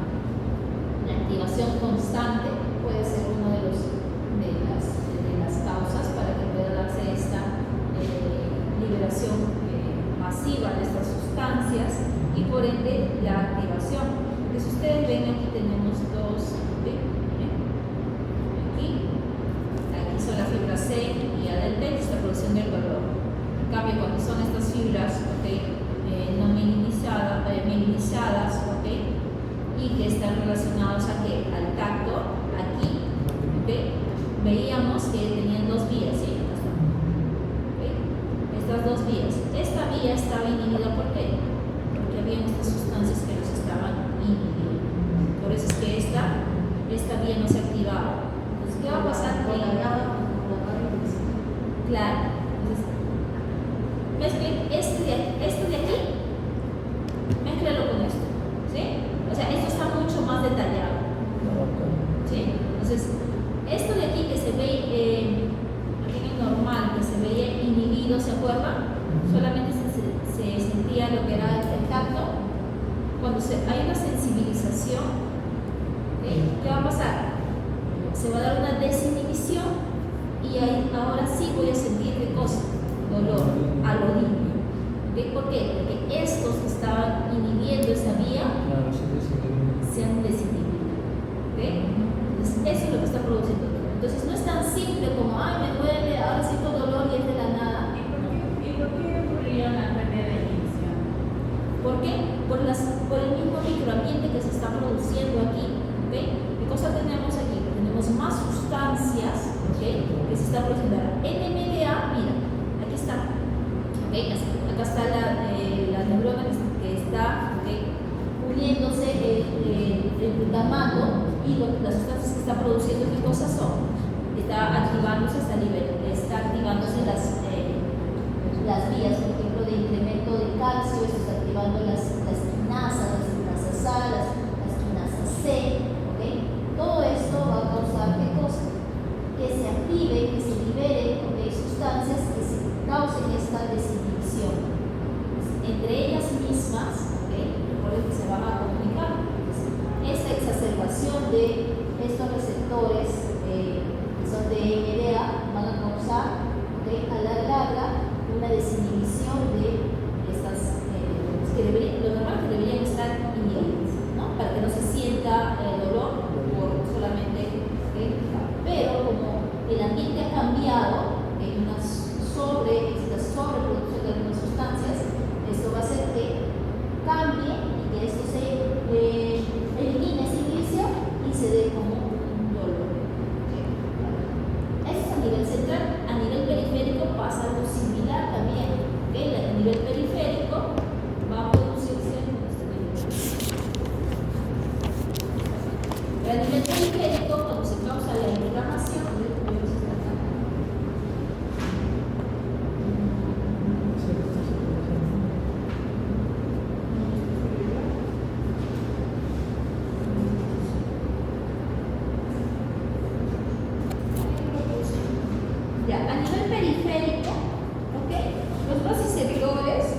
activación constante, puede ser uno de las causas para que pueda darse esta liberación masiva de estas sustancias y por ende la activación. Entonces, si ustedes ven, aquí tenemos dos, aquí son las fibras C y A del T, que es la producción del dolor. En cambio, cuando son estas fibras no mielinizadas, y que están relacionados a que al tacto, aquí, veíamos que tenían dos vías, ¿sí? Estas dos vías. Esta vía estaba inhibida, ¿por qué? Porque había estas sustancias que los estaban inhibiendo. Por eso es que esta vía no se activaba. Entonces, ¿qué va a pasar? Claro. Entonces, mezclen esto de aquí, mézclalo con esto, ¿sí? O sea, esto está mucho más detallado, ¿sí? Entonces, esto de aquí que se ve aquí en el normal, que se veía inhibido, ¿se acuerdan? Solamente se sentía lo que era el tacto. Cuando hay una sensibilización, ¿qué va a pasar? Se va a dar una desinhibición y ahora sí voy a sentir qué cosa, dolor, algoritmo. ¿Por qué? Porque estos que estaban inhibiendo esa vía se han desinhibido. Entonces, eso es lo que está produciendo dolor. Entonces, no es tan simple como, ay, me duele, ahora siento dolor y es de la nada. ¿Y por qué ocurriría una pérdida de inhibición? ¿Por qué? Por las está produciendo aquí, ¿ok? ¿Qué cosa tenemos aquí? Tenemos más sustancias, ¿ok? Que se están produciendo. NMDA, mira, aquí está, ¿ok? Acá está la neurona que está, ¿ok? Uniéndose el glutamato y las sustancias que está produciendo, ¿qué cosas son? Está activándose está activándose las vías, por ejemplo, de incremento de calcio, se está activando las quinasas A, las quinasas C, ¿ok? Todo esto va a causar ¿qué cosa? Que se active, que se libere, ¿ok? Sustancias que se causen esta desinhibición. Entre ellas mismas, ¿ok? Recuerden que se van a comunicar. Esta exacerbación de estos receptores que son de NMDA van a causar, ¿ok? A la larga una desinhibición de estas lo normal que deberían estar inhibidas, ¿no? Para que no se sienta dolor por solamente, ¿okay? Pero como el ambiente ha cambiado, hay una sobreproducción de algunas sustancias, esto va a hacer que cambie y que esto se elimine esa inhibición y se dé como un dolor. ¿Okay? Eso es a nivel central. A nivel periférico pasa algo similar también. ¿Okay? A nivel periférico va a producirse. A nivel periférico, cuando se causa la inflamación, ya, a nivel periférico, ¿ok? Los vasoreceptores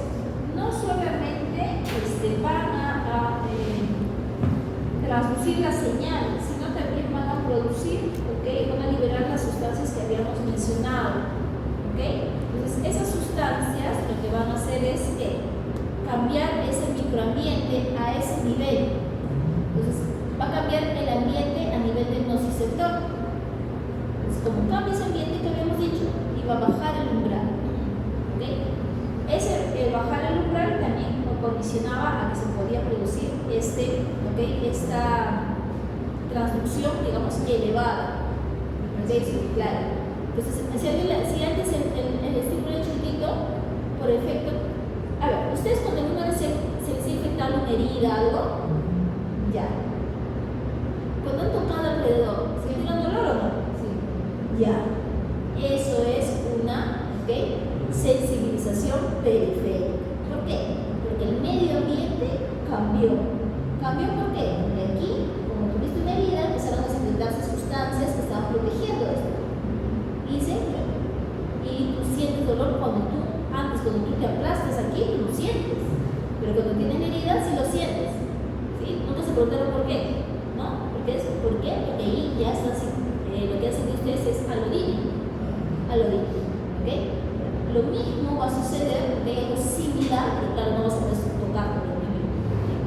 no solamente van a transducir la señal, sino también van a producir, ¿ok? Van a liberar las sustancias que habíamos mencionado, ¿ok? Entonces, esas sustancias lo que van a hacer es cambiar ese microambiente a ese nivel. Entonces, va a cambiar el ambiente a nivel del nociceptor. Entonces, como cambia ese ambiente que habíamos dicho, y va a bajar el umbral. ¿Okay? El bajar el umbral también nos condicionaba a que se podía producir esta transducción, digamos, elevada. ¿Okay? Claro. Entonces, si antes el estímulo chiquitito, por efecto, a ver, ustedes cuando uno se les ha infectado una herida, algo, ya. Cuando han tocado alrededor, ¿se tiene dolor o no? Sí. Ya. Eso es una sensibilización periférica. ¿Por qué? Porque el medio ambiente cambió. ¿Cambió por qué? Porque aquí, como tuviste una herida, empezaron a secretarse sustancias que estaban protegiendo esto. Y tú sientes dolor cuando tú te aplastas aquí, tú lo sientes. Pero cuando tienes heridas, sí lo sientes. ¿Sí? Nunca se preguntaron por qué. ¿No? ¿Por qué? Porque ahí ya está, lo que hacen ustedes es alodina. ¿Ok? Lo mismo va a suceder, de algo similar, pero claro, no vas a poder tocar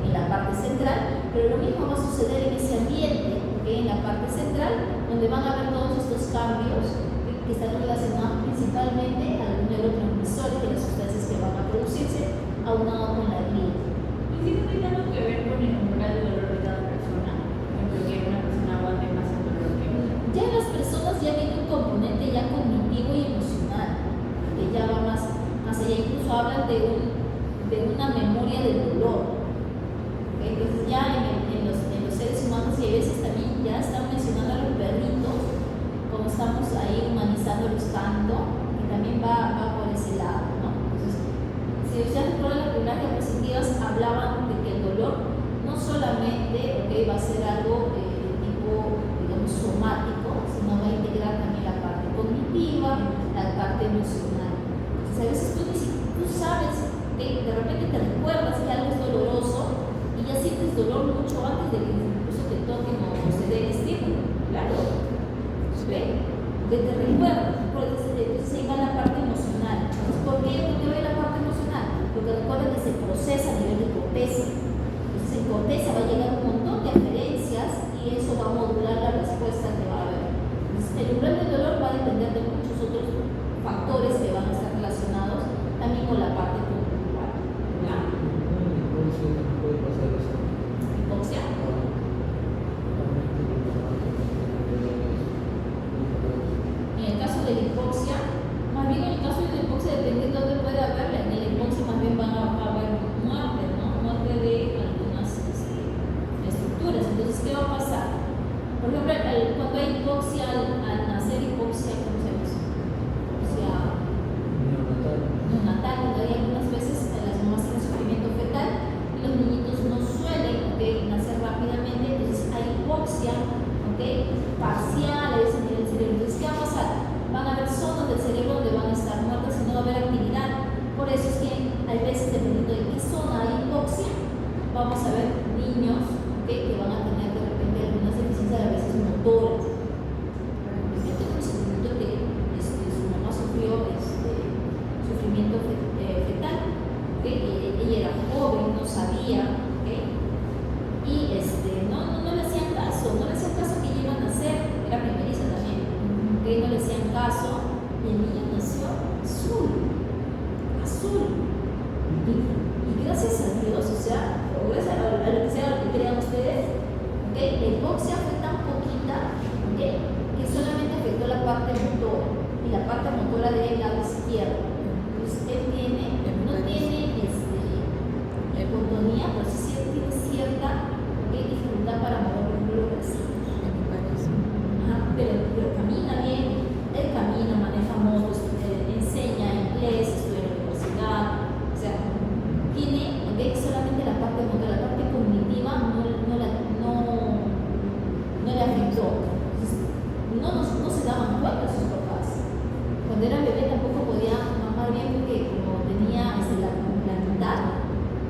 en la parte central, pero lo mismo va a suceder en ese ambiente, ¿okay? En la parte central, donde van a haber todos estos cambios que están relacionados principalmente a los neurotransmisores de las sustancias que van a producirse, aunado con la glina. ¿Y si no tiene algo que ver con el umbral de dolor de cada persona? Por ejemplo, que una persona aguante más el dolor que otra. Ya en las personas ya viene un componente ya cognitivo y emocional, que ya va más allá, incluso hablan de una memoria del dolor. ¿Okay? Entonces ya en los seres humanos, y a veces también ya están mencionando a los perritos, como estamos ahí humanizándolos tanto, que también va por ese lado, ¿no? Entonces, si ustedes recuerdan las primeras diapositivas, hablaban de que el dolor no solamente va a ser algo tipo, digamos, somático, sino va a integrar también la parte cognitiva, la parte emocional. Entonces, a veces tú sabes, de repente te recuerdas que algo es doloroso y ya sientes dolor mucho antes de que incluso te toquen o se dé el estímulo. Claro. ¿Ve? Que te recuerdas. Entonces ahí va la parte emocional. Entonces, ¿por qué va la parte emocional? Porque recuerda que se procesa a nivel de corteza. Entonces en corteza va a llegar un montón de aferencias y eso va a modular la respuesta que va a haber. Entonces, el umbral del dolor va a depender de muchos otros factores que van a estar relacionados también con la parte conductual. ¿Ya? Puede pasar eso. ¿Hipoxia? Por ejemplo, cuando hay hipoxia, al nacer hipoxia, ¿cómo se llama eso? Hipoxia neonatal, cuando hay algunas veces las mamás tienen sufrimiento fetal y los niñitos no suelen, nacer rápidamente, entonces hay hipoxia, parciales en el cerebro. Entonces, ¿qué va a pasar? Van a haber zonas del cerebro donde van a estar muertas y no va a haber actividad. Por eso es que hay veces, dependiendo de qué zona hay hipoxia, vamos a ver niños que van a tener de repente algunas deficiencias a veces motoras. Yo tengo un sentimiento que su mamá sufrió sufrimiento fetal, ella era joven, no sabía, y no le hacían caso, que ella iba a nacer, era primeriza también, no le hacían caso, y el niño nació azul. Y gracias a Dios, o gracias a lo que sea, lo que crean ustedes, la hipoxia fue tan poquita, que solamente afectó la parte motora, y la parte motora del lado izquierdo. Entonces, él no tiene hipotonía, pero sí tiene cierta dificultad para mover, por ejemplo, los bracitos. Pero camina bien, él camina, maneja motos, enseña inglés, estudia en la universidad, o sea, tiene solamente la parte motora, la parte cognitiva no le afectó. Entonces, no se daban cuenta sus papás. Cuando era bebé tampoco podía mamar bien porque como tenía la mitad,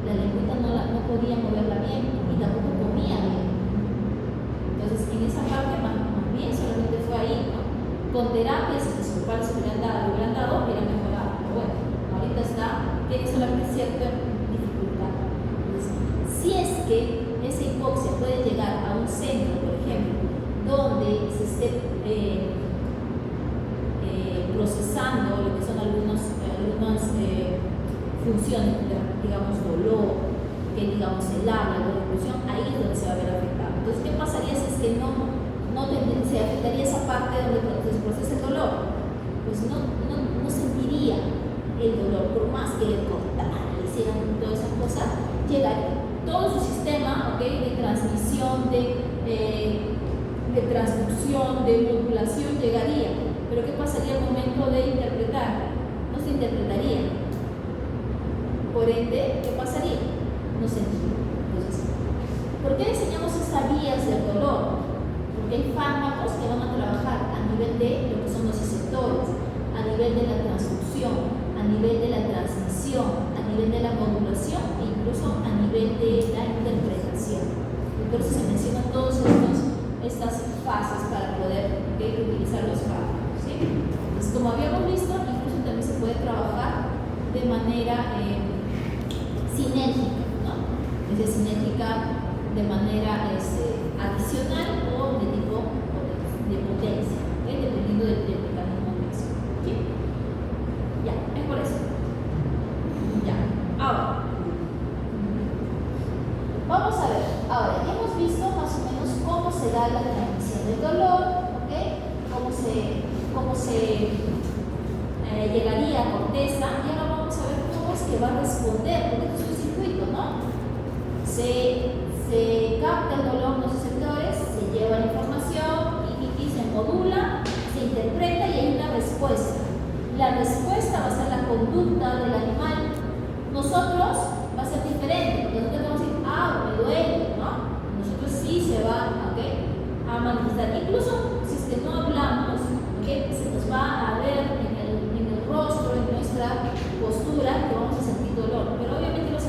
la lengüita no podía moverla bien y tampoco comía bien. Entonces, en esa parte más bien solamente fue ahí, ¿no? Con terapias que sus padres le hubieran dado, hubiera mejorado. Pero bueno, ahorita tiene solamente cierta dificultad. Entonces, si es que esa hipoxia puede llegar a un centro, por ejemplo, donde se esté procesando lo que son algunas funciones, digamos dolor, digamos el habla, la evolución, ahí es donde se va a ver afectado. Entonces, ¿qué pasaría si es que se afectaría esa parte donde se procesa el dolor? Pues no sentiría el dolor, por más que le cortaran, le hicieran toda esa cosa, llegaría todo su sistema de transmisión, de transducción, de modulación llegaría. Pero ¿qué pasaría al momento de interpretar? No se interpretaría. Por ende, ¿qué pasaría? No sentiría. Entonces, ¿por qué enseñamos estas vías del dolor? Porque hay fármacos que van a trabajar a nivel de lo que son los receptores, a nivel de la transducción, a nivel de la transmisión, a nivel de la modulación e incluso a nivel de la interpretación. Y por eso se mencionan todas estas fases para poder utilizar los fármacos. ¿Sí? Entonces, como habíamos visto, incluso también se puede trabajar de manera sinérgica, ¿no? Es decir, sinérgica de manera adicional o de tipo de potencia, dependiendo del mecanismo de acción. ¿Sí? Ya, es por eso. Ya, ahora vamos a ver, ya hemos visto más o menos cómo se da la transmisión del dolor, cómo se llegaría a corteza, y ahora vamos a ver cómo es que va a responder, porque esto es un circuito, ¿no? Se capta el dolor en los receptores, se lleva la información, y se modula, se interpreta y hay una respuesta. La respuesta va a ser la conducta del animal. Nosotros va a ser diferente. Nosotros vamos a decir, me duele, ¿no? Nosotros sí se va a manifestar. Incluso si es que no hablamos, se nos va a ver en el rostro, en nuestra postura, que vamos a sentir dolor. Pero obviamente los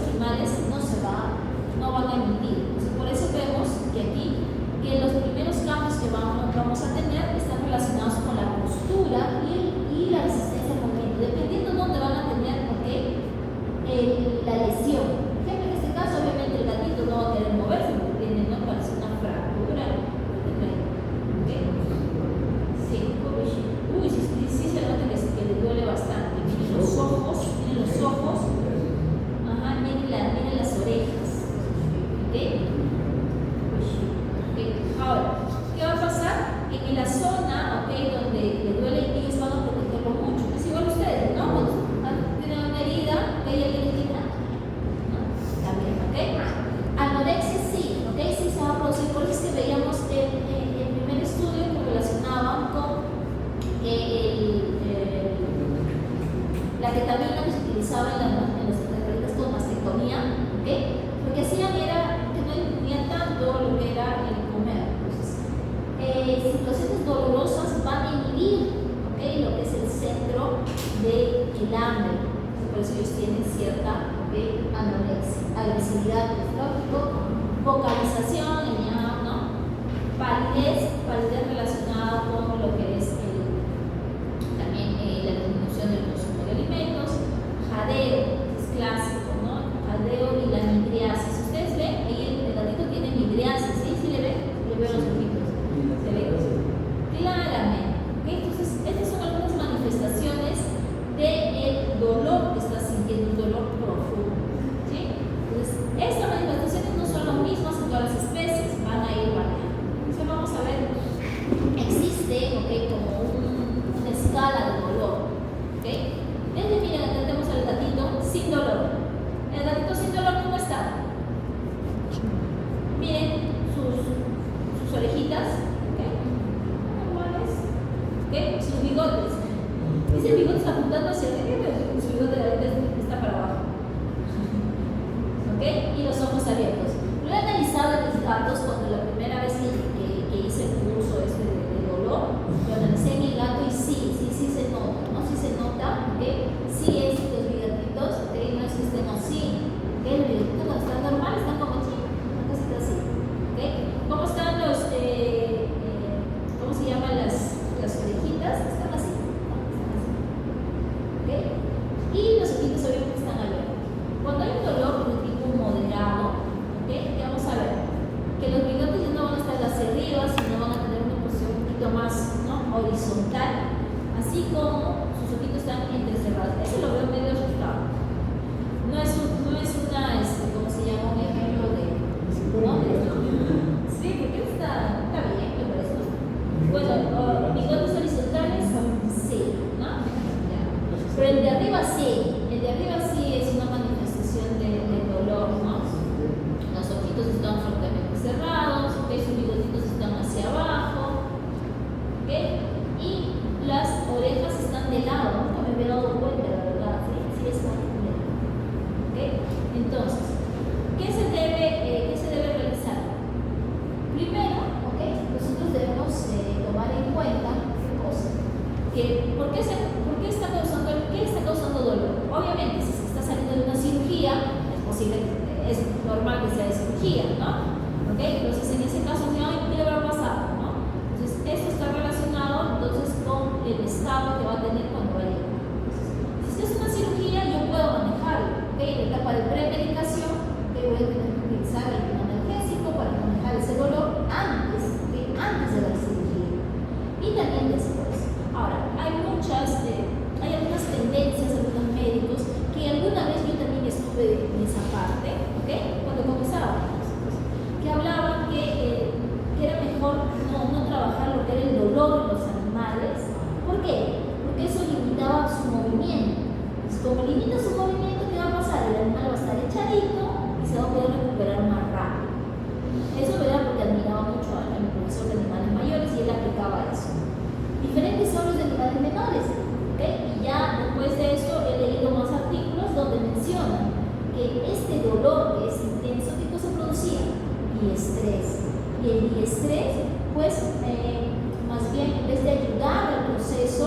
¿ok? Anorexia, agresividad, lógico, vocalización, ¿no? Palidez relacionada con lo que es también la disminución del consumo de alimentos, jadeo, es clásico, ¿no? Jadeo y la midriasis. Ustedes ven, ahí el gatito tiene midriasis, ¿sí? ¿Sí le ven? Le veo los ojitos. ¿Se ve? Claramente. ¿Ok? Entonces, estas son algunas manifestaciones del dolor que está sintiendo, un dolor profundo. ¿Sí? Entonces, estas manifestaciones no son las mismas en todas las especies, van a ir variando. Entonces, vamos a ver, existe, ¿ok? Como una escala de dolor. ¿Ok? Desde, miren, acá tenemos al gatito sin dolor. El gatito sin dolor, ¿cómo está? Miren sus orejitas, ¿ok? Normales, ¿ok? Sus bigotes. Ese bigote está apuntando hacia arriba, su bigote de la está para abajo, ¿ok? Y los ojos abiertos. Lo he analizado en mis gatos cuando la primera vez que hice el curso de dolor, lo analicé en mi gato y sí se nota, ¿no? Sí se nota, ¿ok? Sí es los bigatitos, ¿ok? No es que estén así, ¿ok? Los bigatitos cuando están normales están como así, una cosita así, ¿ok? ¿Cómo están los, cómo se llaman las orejitas? Están así, ¿no? Están así, ¿ok? Y los ojitos obviamente están abiertos. Cuando hay un dolor de tipo moderado, ¿ok? Vamos a ver que los bigotes ya no van a estar hacia arriba, sino van a tener una posición un poquito más, ¿no? Horizontal, así como sus ojitos están entrecerrados. Eso lo veo medio asustado. No es una, ¿cómo se llama? Un ejemplo de, ¿no? Sí, porque está bien, me parece. Bueno, bigotes horizontales, sí, ¿no? Ya. Pero el de arriba sí es una manifestación de dolor, ¿no? Los ojitos están fuertemente cerrados, ¿ok? Sus bigotitos están hacia abajo, ¿ok? Y las orejas están de lado, nunca me había dado cuenta, la verdad, sí están de lado, ¿ok? Entonces, ¿qué se debe realizar? Primero, ¿ok? Nosotros debemos tomar en cuenta qué cosa, ¿qué está causando dolor? Obviamente, si se está saliendo de una cirugía, es normal que sea de cirugía, ¿no? ¿Ok? Entonces, en ese caso, ¿qué le habrá pasado? ¿No? Entonces, esto está relacionado entonces con el estado que va a tener cuando vaya. Si es una cirugía, yo puedo manejarlo, ¿ok? En la etapa de premedicación, ¿ok? Voy a tener que utilizar el analgésico para manejar ese dolor antes, ¿ok? Antes de la cirugía y también después. Ahora, hay algunas tendencias, algunos médicos que alguna vez yo también estuve en esa parte, ¿ok? Cuando comenzábamos, que hablaban que era mejor no trabajar lo que era el dolor en los animales. ¿Por qué? Porque eso limitaba su movimiento. Entonces, como limita su movimiento, ¿qué va a pasar? El animal va a estar echadito y se va a poder recuperar más rápido. Eso era porque admiraba mucho a mi profesor de animales mayores y él aplicaba eso. Diferentes son los de animales menores, ¿ok? Y ya después de eso he leído más artículos donde mencionan que este dolor que es intenso, ¿qué cosa producía? Diestrés. Y el diestrés, pues, más bien, en vez de ayudar al proceso,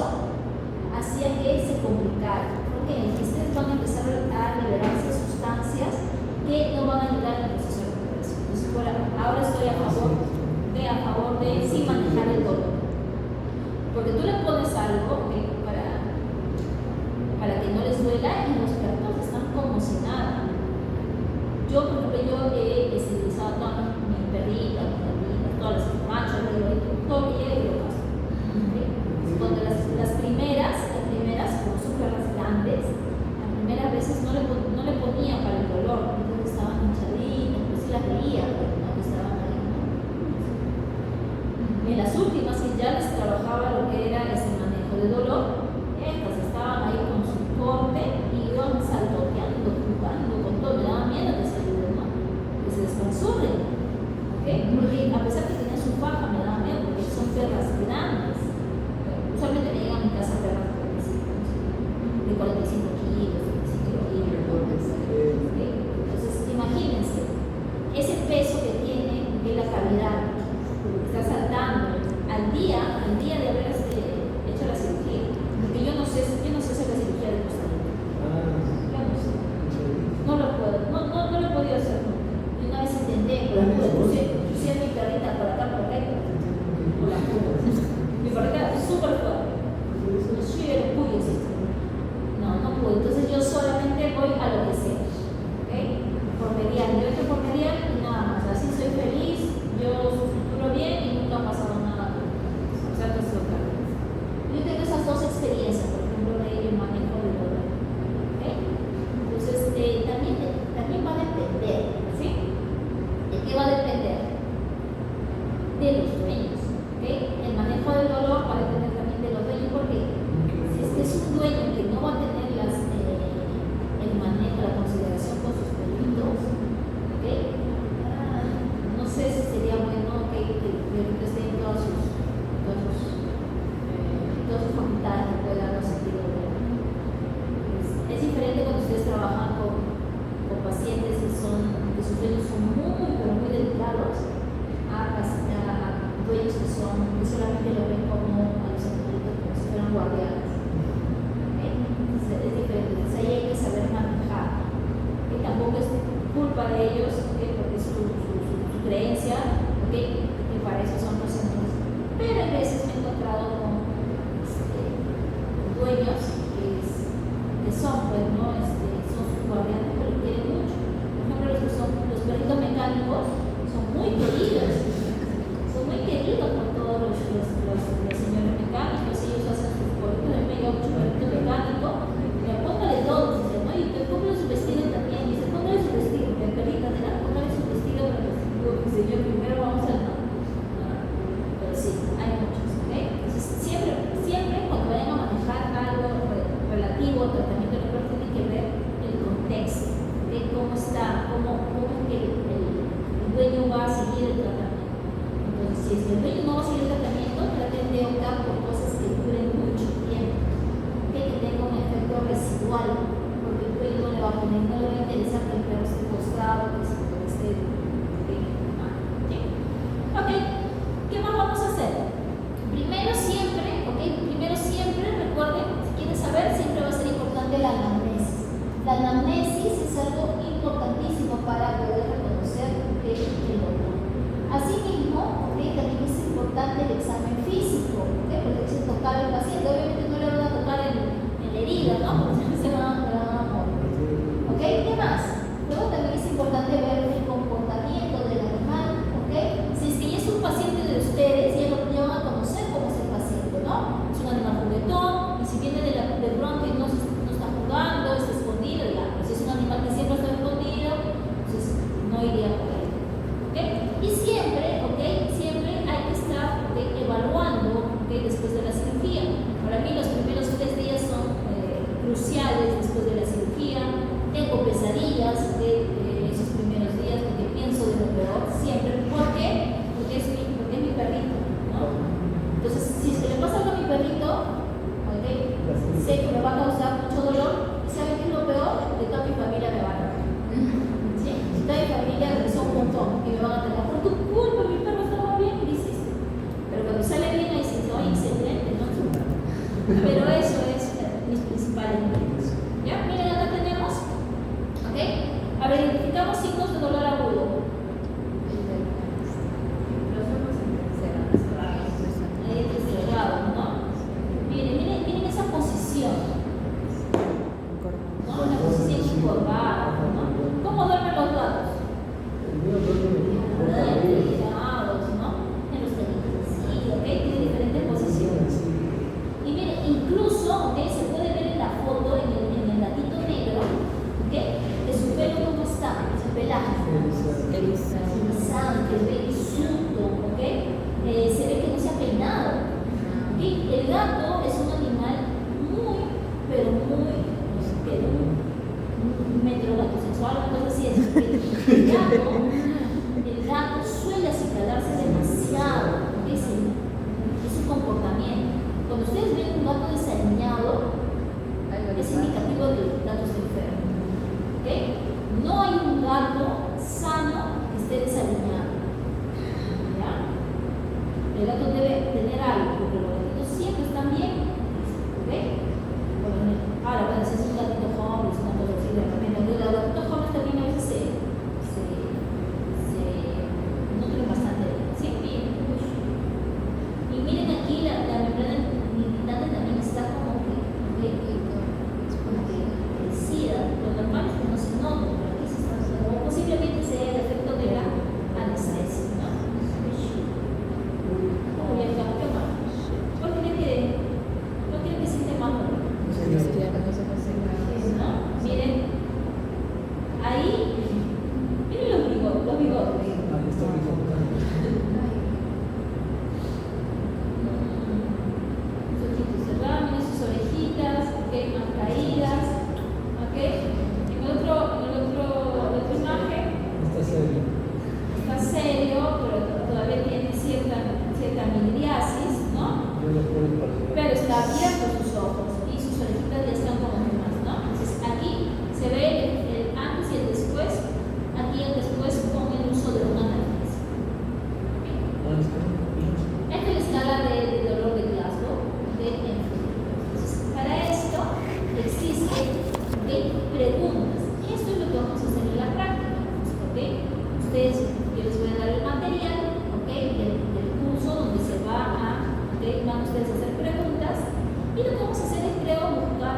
hacía que se complicara. Porque en el diestrés van a empezar a liberarse sustancias que no van a ayudar al proceso de recuperación. Entonces, ahora estoy a favor de sí manejar el dolor. Porque tú le pones algo para que no les duela y los perros están como si nada. Yo, por ejemplo, he esterilizado a todas mis perritas, mis perritas, todas las machos, todo lo que llegue y lo paso. Cuando las primeras, como son perras grandes, las primeras veces no le ponía para el dolor, entonces estaban hinchaditas, pues sí las veía, pero no estaban ahí, ¿no? En las últimas que ya les trabajaba lo que era ese manejo de dolor, estas estaban ahí con su corte y iban saltoteando, jugando con todo, me daba miedo que se ayuden, ¿no? Que se despanzurren, ¿ok? Porque a pesar que tenían su faja, me daba miedo porque son perras grandes. Usualmente me llegan a mi casa perras de 45 kilos, 35 kilos, ¿ok? Entonces, imagínense ese peso que tiene de la cavidad, está saltando al día de haber hecho la cirugía, porque yo no sé hacer la cirugía de costadito. Yo no sé. No lo mecánicos son muy queridos. Son muy queridos por todos los señores mecánicos. Ellos hacen sus productos. A mí me llega mucho producto mecánico. Pero póngale todo, dice, ¿no? Y te póngale su vestido también. Dice, póngale su vestido. Mi perrita de la, póngale su vestido para que señor, primero vamos a no. Pero sí, hay muchos, ¿ok? Entonces, siempre cuando vayan a manejar algo relativo al tratamiento de la piel, tienen que ver el contexto, ¿ok? Cómo está, cómo es que el dueño va a seguir el tratamiento. Entonces, si es que el dueño no va a seguir el tratamiento, traten de optar por cosas que duren mucho tiempo, ¿ok? Que tengan un efecto residual, porque el dueño no le va a poner, no le va a interesar que el perro esté postrado, que esté. Ok, ¿qué más vamos a hacer? Primero siempre, recuerden, si quieren saber, siempre va a ser importante la anamnesis. La anamnesis es algo importantísimo para poder reconocer el dolor. Asimismo, también es importante el examen físico, porque es tocar al paciente. Obviamente no le van a tocar en la herida, ¿no? Porque se van a morir. ¿Ok? ¿Qué más? Luego también es importante ver el comportamiento del animal. Si es que ya es un paciente de ustedes, ya van a conocer cómo es el paciente, ¿no? Es un animal juguetón, y si viene de pronto y no está jugando, está escondido, ya. Pues si es un animal que siempre está escondido, entonces no iría por ahí. Y siempre, siempre hay que estar evaluando, después de la cirugía. Para mí los primeros 3 días son cruciales después de la cirugía. Tengo pesadillas esos primeros días porque pienso de lo peor siempre. ¿Por qué? Porque es mi perrito, ¿no? Entonces, si es que le pasa algo a mi perrito, sé que me va a causar mucho dolor. ¿Y saben qué es lo peor? Que toda mi familia me va a tratar. ¿Sí? Si toda mi familia son un montón y me van a tratar por tu culpa, mi perro estaba bien, y dices. Pero cuando sale bien, ahí dices, oye, excelente, ¿no? Pero eso es mis principales motivos. ¿Ya? Miren, acá tenemos. A ver, identificamos signos de dolor agudo. Los ojos cerrados. Ahí cerrados, ¿no? Miren esa posición, ¿no? Una posición encorvada, ¿no? ¿Cómo duermen los gatos? Tirados, ¿no? En los deditos, sí, tiene diferentes posiciones. Y miren, incluso, se puede ver en la foto, en el gatito negro, de su pelo cómo está, su pelaje. Erizante, suelto, se ve que no se ha peinado. El gato es un animal pero muy metrogatosexual, una cosa así. El gato suele acicalarse demasiado, es su comportamiento. Cuando ustedes ven un gato desaliñado, es indicativo de que el gato está enfermo. No hay un gato sano que esté desaliñado. ¿Ya? El gato debe tener algo, porque los gatitos siempre están bien. Ahora, bueno, si es un gatito joven, es una cosa así, de repente, los gatitos jóvenes también a veces se nutren bastante bien. Sí, bien. Y miren aquí, la membrana militante también está como que crecida. Lo normal es que no se note, pero aquí se está haciendo. O posiblemente sea el efecto de la anestesia, ¿no? Muy bien, ¿qué más? ¿Cuál tiene que sentir más dolor? ¿No? Miren, ahí, miren los bigotes. Sus ojitos cerrados, miren sus orejitas, más caídas, En la otra imagen está serio, pero todavía tiene cierta midriasis, ¿no? Pero está abierto sus ojos y sus orejitas ya están como demás, ¿no? Entonces aquí se ve el antes y el después, aquí el después con el uso de una anestesia. Esta es la escala de dolor de Glasgow de enfermedad. Entonces, para esto existen preguntas. Y esto es lo que vamos a hacer en la práctica. Yo les voy a dar el material del curso donde se van ustedes a hacer preguntas. Y lo que vamos a hacer es, buscar,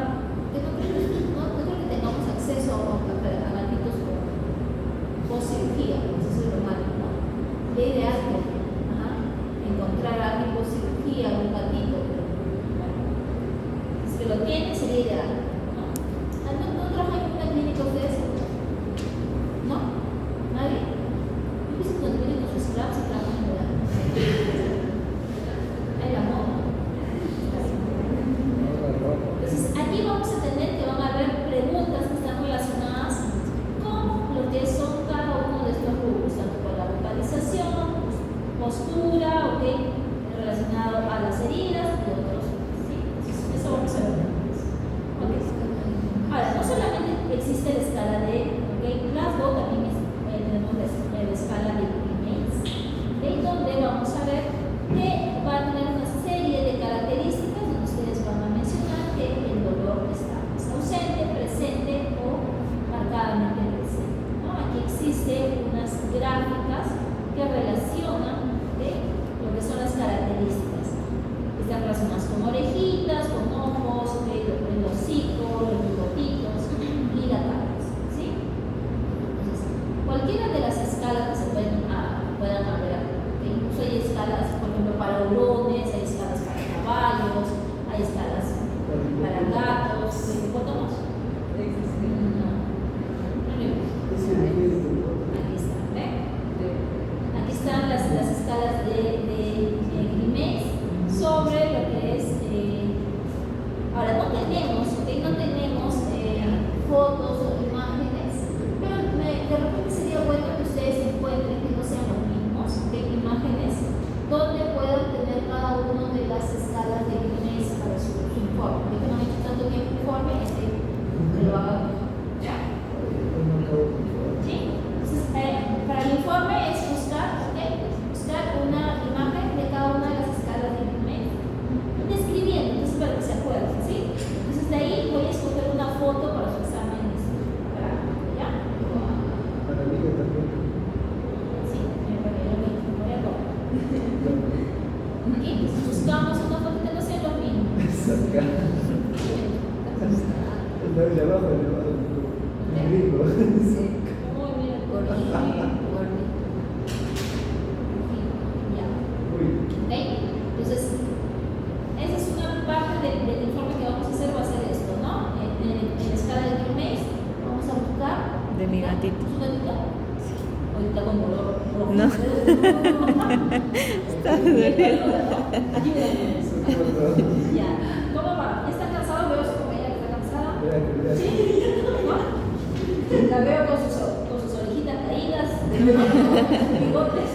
que no creo que tengamos acceso a gatitos post cirugía, eso es lo ¿ok? Relacionado a las heridas y otros. ¿Sí? Eso vamos a ver. ¿Ok? Ahora, no solamente existe la escala de Glasgow, también tenemos la escala de Grimace, donde vamos a ver que va a tener una serie de características donde ustedes van a mencionar que el dolor está ausente, presente o marcadamente presente, ¿no? Aquí existen unas gráficas que relacionan lo que son las características. Están relacionadas con orejitas, con ojos, el hocico, los bigotitos y la cabeza, ¿sí? Entonces, cualquiera de las escalas que se puedan haber, incluso hay escalas, por ejemplo, para hurones, hay escalas para caballos, hay escalas para gatos, hipopótamos. No. Aquí están, ¿ven? Aquí están las escalas de Grimace sobre lo que es. Ahora, no tenemos fotos o imágenes, pero de repente sería bueno que ustedes encuentren que no sean los mismos, imágenes donde puedan tener cada una de las escalas de Grimace para su informe. Ya que no han hecho tanto tiempo informe, que lo hagan mejor. ¿Ya? ¿Sí? Entonces, para el informe es buscar una imagen de cada una de las escalas de Grimace, describiendo, entonces para que se acuerden, ¿sí? Entonces de ahí voy a escoger una foto para su examen gráfico, ¿ya? Para mí que también. Sí, para que lo mismo, voy a copiar. Aquí, entonces buscamos una foto que no sea lo mismo. Saca. El de abajo, el de abajo. El gringo. Muy bien, ya. ¿Ok? Entonces, esa es una parte del informe que vamos a hacer, va a ser esto, ¿no? En la escala de Grimace vamos a buscar De mi gatito. ¿Es un gatito? Ahorita con dolor. No. Está doliendo. Ya. ¿Cómo va? ¿Ya está cansado? Veo como ella que está cansada. ¿Sí? ¿No? La veo con sus orejitas caídas, bigotes.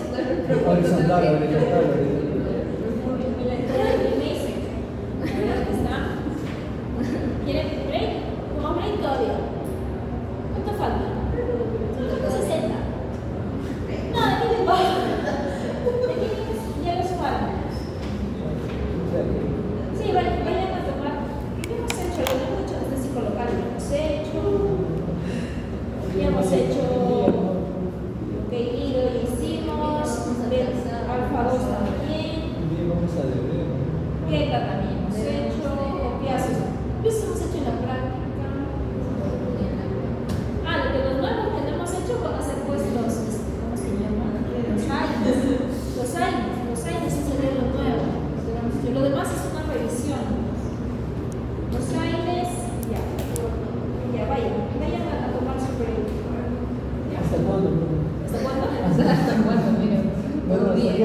Horizontal, horizontal. La escala de Grimace. ¿Quieren